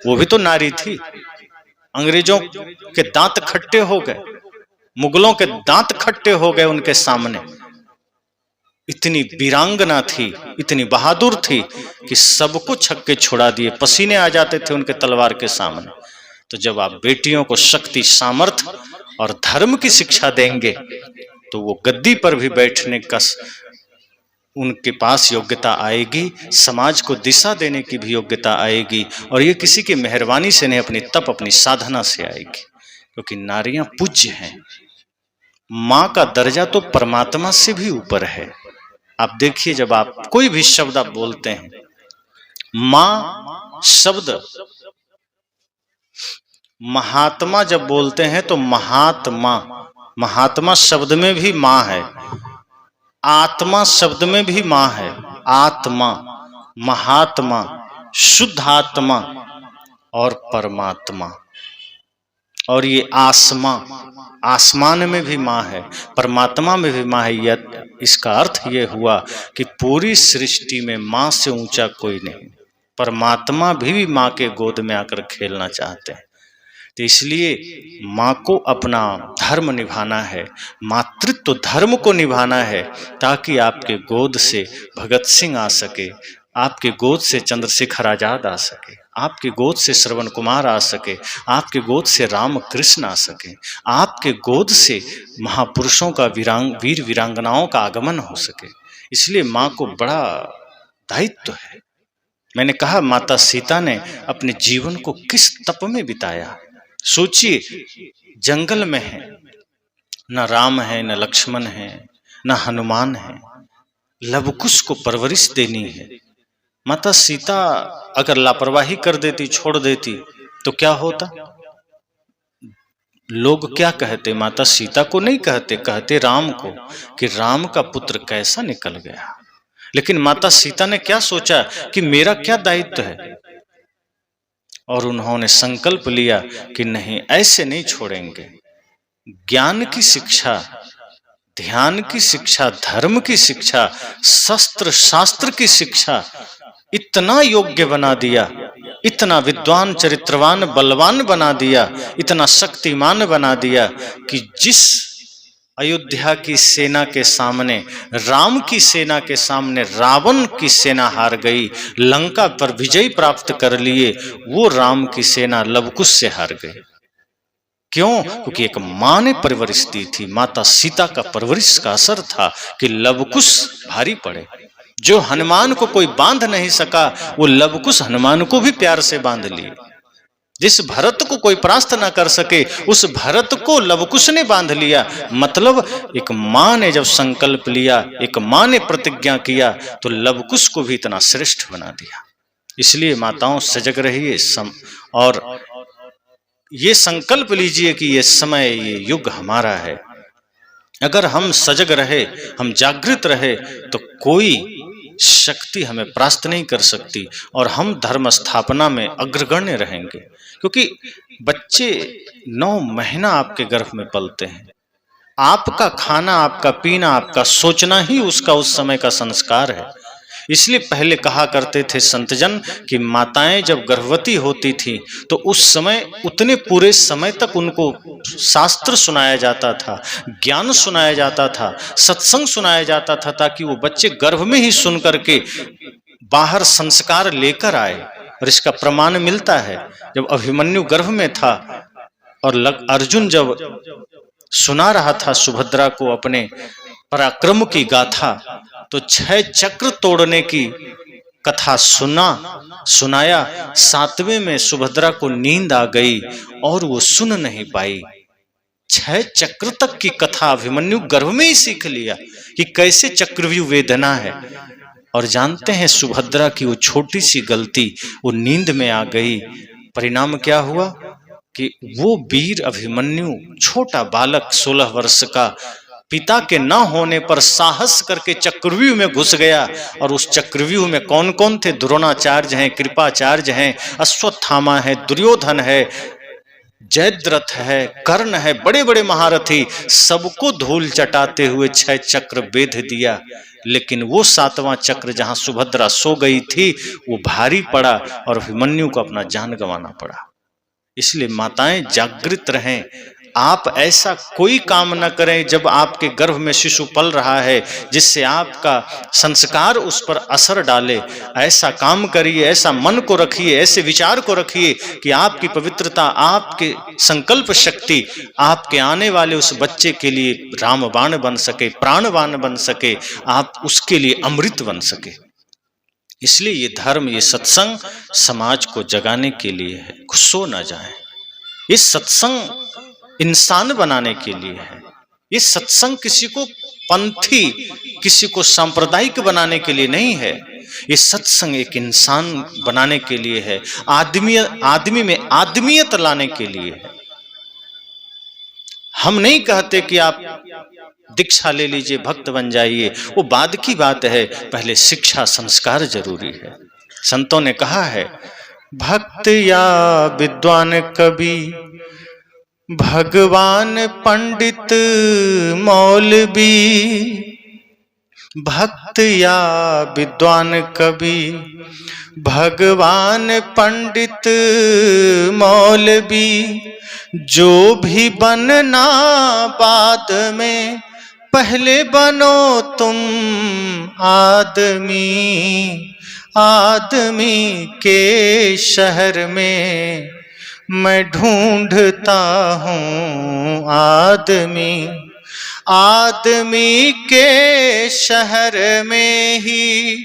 वो भी तो नारी थी। अंग्रेजों के दांत खट्टे हो गए, मुगलों के दांत खट्टे हो गए उनके सामने। इतनी वीरांगना थी, इतनी बहादुर थी कि सबको छक्के छुड़ा दिए, पसीने आ जाते थे उनके तलवार के सामने। तो जब आप बेटियों को शक्ति, सामर्थ्य और धर्म की शिक्षा देंगे तो वो गद्दी पर भी बैठने का उनके पास योग्यता आएगी, समाज को दिशा देने की भी योग्यता आएगी। और ये किसी की मेहरबानी से नहीं, अपनी तप, अपनी साधना से आएगी। क्योंकि नारियां पूज्य हैं। मां का दर्जा तो परमात्मा से भी ऊपर है। आप देखिए, जब आप कोई भी शब्द आप बोलते हैं, मां शब्द, महात्मा जब बोलते हैं तो महात्मा, महात्मा शब्द में भी मां है, आत्मा शब्द में भी मां है। आत्मा, महात्मा, शुद्ध आत्मा और परमात्मा। और ये आसमा, आसमान में भी मां है, परमात्मा में भी मां है। इसका अर्थ ये हुआ कि पूरी सृष्टि में मां से ऊंचा कोई नहीं। परमात्मा भी मां के गोद में आकर खेलना चाहते हैं। तो इसलिए मां को अपना धर्म निभाना है, मातृत्व धर्म को निभाना है, ताकि आपके गोद से भगत सिंह आ सके, आपके गोद से चंद्रशेखर आजाद आ सके, आपके गोद से श्रवण कुमार आ सके, आपके गोद से राम कृष्ण आ सके, आपके गोद से महापुरुषों का वीर वीरांगनाओं का आगमन हो सके। इसलिए मां को बड़ा दायित्व है। मैंने कहा माता सीता ने अपने जीवन को किस तप में बिताया। सोचिए, जंगल में है, न राम है, न लक्ष्मण है, न हनुमान है, लवकुश को परवरिश देनी है। माता सीता अगर लापरवाही कर देती, छोड़ देती तो क्या होता? लोग क्या कहते? माता सीता को नहीं कहते, कहते राम को कि राम का पुत्र कैसा निकल गया। लेकिन माता सीता ने क्या सोचा कि मेरा क्या दायित्व है, और उन्होंने संकल्प लिया कि नहीं, ऐसे नहीं छोड़ेंगे। ज्ञान की शिक्षा, ध्यान की शिक्षा, धर्म की शिक्षा, शस्त्र शास्त्र की शिक्षा इतना योग्य बना दिया, इतना विद्वान, चरित्रवान, बलवान बना दिया, इतना शक्तिमान बना दिया कि जिस अयोध्या की सेना के सामने, राम की सेना के सामने रावण की सेना हार गई, लंका पर विजय प्राप्त कर लिए, वो राम की सेना लवकुश से हार गई। क्यों? क्योंकि एक मां ने परवरिश दी थी। माता सीता का परवरिश का असर था कि लवकुश भारी पड़े। जो हनुमान को कोई बांध नहीं सका, वो लवकुश हनुमान को भी प्यार से बांध लिए। जिस भरत को कोई परास्त ना कर सके, उस भरत को लवकुश ने बांध लिया। मतलब एक मां ने जब संकल्प लिया, एक मां ने प्रतिज्ञा किया, तो लवकुश को भी इतना श्रेष्ठ बना दिया। इसलिए माताओं सजग रहिए और ये संकल्प लीजिए कि ये समय, ये युग हमारा है। अगर हम सजग रहे, हम जागृत रहे, तो कोई शक्ति हमें परास्त नहीं कर सकती और हम धर्म स्थापना में अग्रगण्य रहेंगे। क्योंकि बच्चे 9 महीना आपके गर्भ में पलते हैं। आपका खाना, आपका पीना, आपका सोचना ही उसका उस समय का संस्कार है। इसलिए पहले कहा करते थे संतजन कि माताएं जब गर्भवती होती थी तो उस समय उतने पूरे समय तक उनको शास्त्र सुनाया जाता था, ज्ञान सुनाया जाता था, सत्संग सुनाया जाता था, ताकि वो बच्चे गर्भ में ही सुन करके बाहर संस्कार लेकर आए। और इसका प्रमाण मिलता है जब अभिमन्यु गर्भ में था और अर्जुन जब सुना रहा था सुभद्रा को अपने पराक्रम की गाथा, तो 6 चक्र तोड़ने की कथा सुनाया। 7वें में सुभद्रा को नींद आ गई और वो सुन नहीं पाई। 6 चक्र तक की कथा अभिमन्यु गर्भ में ही सीख लिया कि कैसे चक्रव्यूह वेदना है। और जानते हैं सुभद्रा की वो छोटी सी गलती, वो नींद में आ गई। परिणाम क्या हुआ कि वो वीर अभिमन्यु छोटा बालक 16 वर्ष का पिता के न होने पर साहस करके चक्रव्यूह में घुस गया। और उस चक्रव्यूह में कौन कौन थे? द्रोणाचार्य हैं, कृपाचार्य हैं, अश्वत्थामा है, दुर्योधन है, जयद्रथ है, कर्ण है, बड़े बड़े महारथी, सबको धूल चटाते हुए 6 चक्र बेध दिया। लेकिन वो 7वां चक्र जहां सुभद्रा सो गई थी वो भारी पड़ा और अभिमन्यु को अपना जान गंवाना पड़ा। इसलिए माताएं जागृत रहें। आप ऐसा कोई काम न करें जब आपके गर्भ में शिशु पल रहा है जिससे आपका संस्कार उस पर असर डाले। ऐसा काम करिए, ऐसा मन को रखिए, ऐसे विचार को रखिए कि आपकी पवित्रता, आपके संकल्प शक्ति आपके आने वाले उस बच्चे के लिए रामबाण बन सके, प्राणबाण बन सके, आप उसके लिए अमृत बन सके। इसलिए ये धर्म, ये सत्संग समाज को जगाने के लिए है। सो न जाए। ये सत्संग इंसान बनाने के लिए है। ये सत्संग किसी को पंथी, किसी को सांप्रदायिक बनाने के लिए नहीं है। ये सत्संग एक इंसान बनाने के लिए है, आदमी में आदमियत लाने के लिए है। हम नहीं कहते कि आप दीक्षा ले लीजिए, भक्त बन जाइए, वो बाद की बात है। पहले शिक्षा संस्कार जरूरी है। संतों ने कहा है, भक्त या विद्वान कवि, भगवान पंडित मौलवी। भक्त या विद्वान कवि, भगवान पंडित मौलवी, जो भी बनना बाद में, पहले बनो तुम आदमी। आदमी के शहर में मैं ढूंढता हूँ आदमी। आदमी के शहर में ही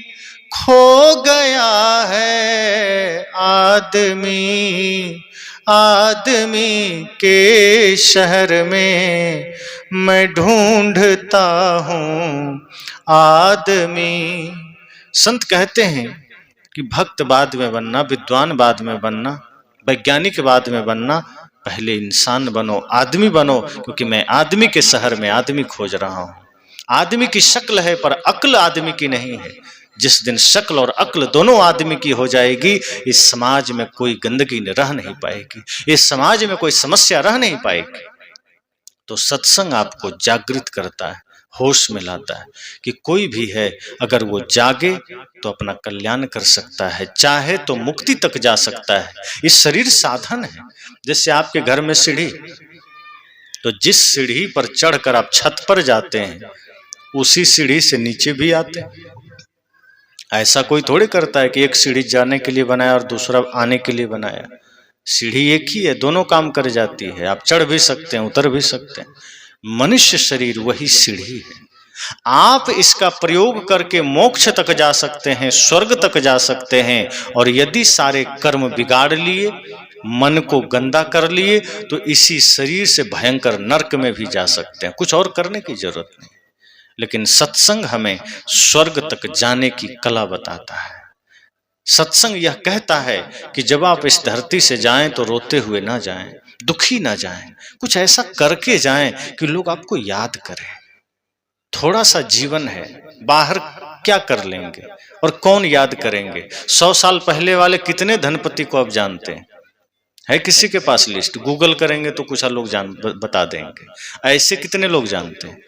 खो गया है आदमी। आदमी के शहर में मैं ढूंढता हूँ आदमी। संत कहते हैं कि भक्त बाद में बनना, विद्वान बाद में बनना, वैज्ञानिक बाद में बनना, पहले इंसान बनो, आदमी बनो। क्योंकि मैं आदमी के शहर में आदमी खोज रहा हूं। आदमी की शक्ल है पर अक्ल आदमी की नहीं है। जिस दिन शक्ल और अक्ल दोनों आदमी की हो जाएगी, इस समाज में कोई गंदगी रह नहीं पाएगी, इस समाज में कोई समस्या रह नहीं पाएगी। तो सत्संग आपको जागृत करता है, होश में लाता है कि कोई भी है अगर वो जागे तो अपना कल्याण कर सकता है, चाहे तो मुक्ति तक जा सकता है। इस शरीर साधन है। जैसे आपके घर में सीढ़ी, तो जिस सीढ़ी पर चढ़कर आप छत पर जाते हैं उसी सीढ़ी से नीचे भी आते हैं। ऐसा कोई थोड़े करता है कि एक सीढ़ी जाने के लिए बनाया और दूसरा आने के लिए बनाया। सीढ़ी एक ही है, दोनों काम कर जाती है। आप चढ़ भी सकते हैं, उतर भी सकते हैं। मनुष्य शरीर वही सीढ़ी है। आप इसका प्रयोग करके मोक्ष तक जा सकते हैं, स्वर्ग तक जा सकते हैं। और यदि सारे कर्म बिगाड़ लिए, मन को गंदा कर लिए, तो इसी शरीर से भयंकर नरक में भी जा सकते हैं। कुछ और करने की जरूरत नहीं। लेकिन सत्संग हमें स्वर्ग तक जाने की कला बताता है। सत्संग यह कहता है कि जब आप इस धरती से जाएं तो रोते हुए ना जाएं, दुखी ना जाएं, कुछ ऐसा करके जाएं कि लोग आपको याद करें। थोड़ा सा जीवन है, बाहर क्या कर लेंगे और कौन याद करेंगे। 100 साल पहले वाले कितने धनपति को आप जानते हैं? है किसी के पास लिस्ट? गूगल करेंगे तो कुछ लोग बता देंगे। ऐसे कितने लोग जानते हैं?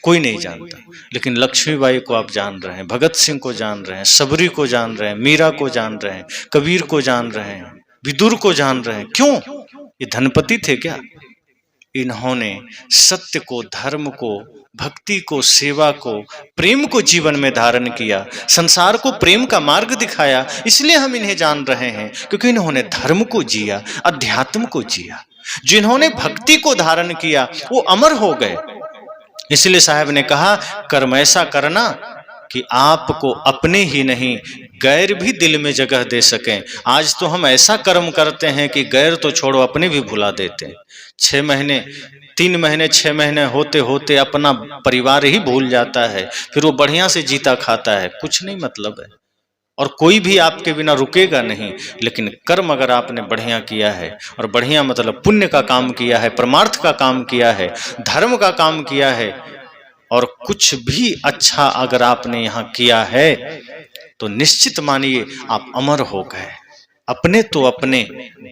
कोई नहीं जानता। लेकिन लक्ष्मीबाई को आप जान रहे हैं, भगत सिंह को जान रहे हैं, सबरी को जान रहे हैं, मीरा को जान रहे हैं, कबीर को जान रहे हैं, विदुर को जान रहे हैं। क्यों? ये धनपति थे क्या? इन्होंने सत्य को, धर्म को, भक्ति को, सेवा को, प्रेम को जीवन में धारण किया, संसार को प्रेम का मार्ग दिखाया। इसलिए हम इन्हें जान रहे हैं, क्योंकि इन्होंने धर्म को जिया, अध्यात्म को जिया। जिन्होंने भक्ति को धारण किया वो अमर हो गए। इसलिए साहब ने कहा, कर्म ऐसा करना कि आपको अपने ही नहीं गैर भी दिल में जगह दे सकें। आज तो हम ऐसा कर्म करते हैं कि गैर तो छोड़ो, अपने भी भुला देते हैं। 6 महीने, 3 महीने, 6 महीने होते होते अपना परिवार ही भूल जाता है, फिर वो बढ़िया से जीता खाता है, कुछ नहीं मतलब है। और कोई भी आपके बिना रुकेगा नहीं। लेकिन कर्म अगर आपने बढ़िया किया है, और बढ़िया मतलब पुण्य का काम किया है, परमार्थ का काम किया है, धर्म का काम किया है, और कुछ भी अच्छा अगर आपने यहाँ किया है, तो निश्चित मानिए आप अमर हो गए। अपने तो अपने,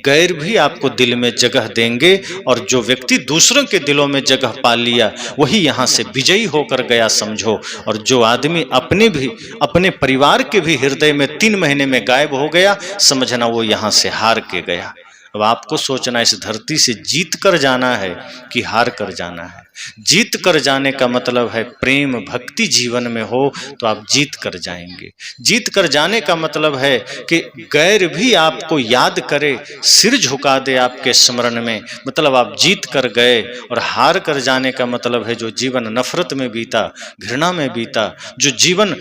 गैर भी आपको दिल में जगह देंगे। और जो व्यक्ति दूसरों के दिलों में जगह पा लिया, वही यहाँ से विजयी होकर गया समझो। और जो आदमी अपने भी, अपने परिवार के भी हृदय में 3 महीने में गायब हो गया, समझना वो यहाँ से हार के गया। अब आपको सोचना, इस धरती से जीत कर जाना है कि हार कर जाना है। जीत कर जाने का मतलब है प्रेम भक्ति जीवन में हो तो आप जीत कर जाएंगे। जीत कर जाने का मतलब है कि गैर भी आपको याद करे, सिर झुका दे आपके स्मरण में, मतलब आप जीत कर गए। और हार कर जाने का मतलब है जो जीवन नफरत में बीता, घृणा में बीता, जो जीवन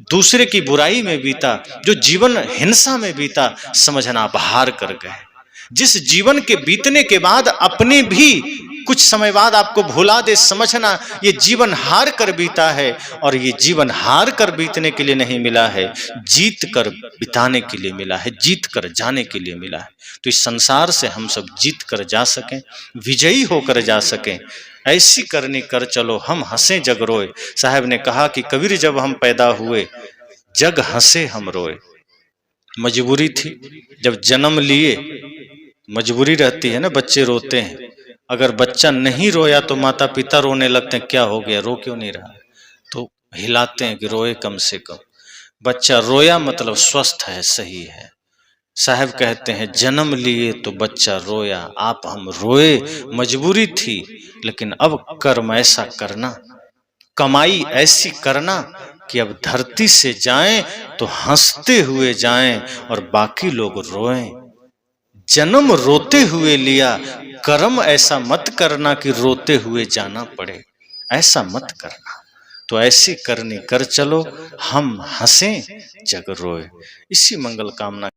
दूसरे की बुराई में बीता, जो जीवन हिंसा में बीता, समझना आप हार कर गए। जिस जीवन के बीतने के बाद अपने भी कुछ समय बाद आपको भुला दे, समझना ये जीवन हार कर बीता है। और ये जीवन हार कर बीतने के लिए नहीं मिला है, जीत कर बिताने के लिए मिला है, जीत कर जाने के लिए मिला है। तो इस संसार से हम सब जीत कर जा सकें, विजयी होकर जा सकें, ऐसी करनी कर चलो हम हंसे जग रोए। साहब ने कहा कि कबीर जब हम पैदा हुए, जग हंसे हम रोए। मजबूरी थी, जब जन्म लिए मजबूरी रहती है ना, बच्चे रोते हैं। अगर बच्चा नहीं रोया तो माता पिता रोने लगते हैं, क्या हो गया, रो क्यों नहीं रहा, तो हिलाते हैं कि रोए कम से कम। बच्चा रोया मतलब स्वस्थ है, सही है। साहब कहते हैं जन्म लिए तो बच्चा रोया, आप हम रोए, मजबूरी थी। लेकिन अब कर्म ऐसा करना, कमाई ऐसी करना कि अब धरती से जाएं तो हंसते हुए जाएं और बाकी लोग रोएं। जन्म रोते हुए लिया, कर्म ऐसा मत करना कि रोते हुए जाना पड़े, ऐसा मत करना। तो ऐसी करनी कर चलो हम हंसें जग रोए। इसी मंगल कामना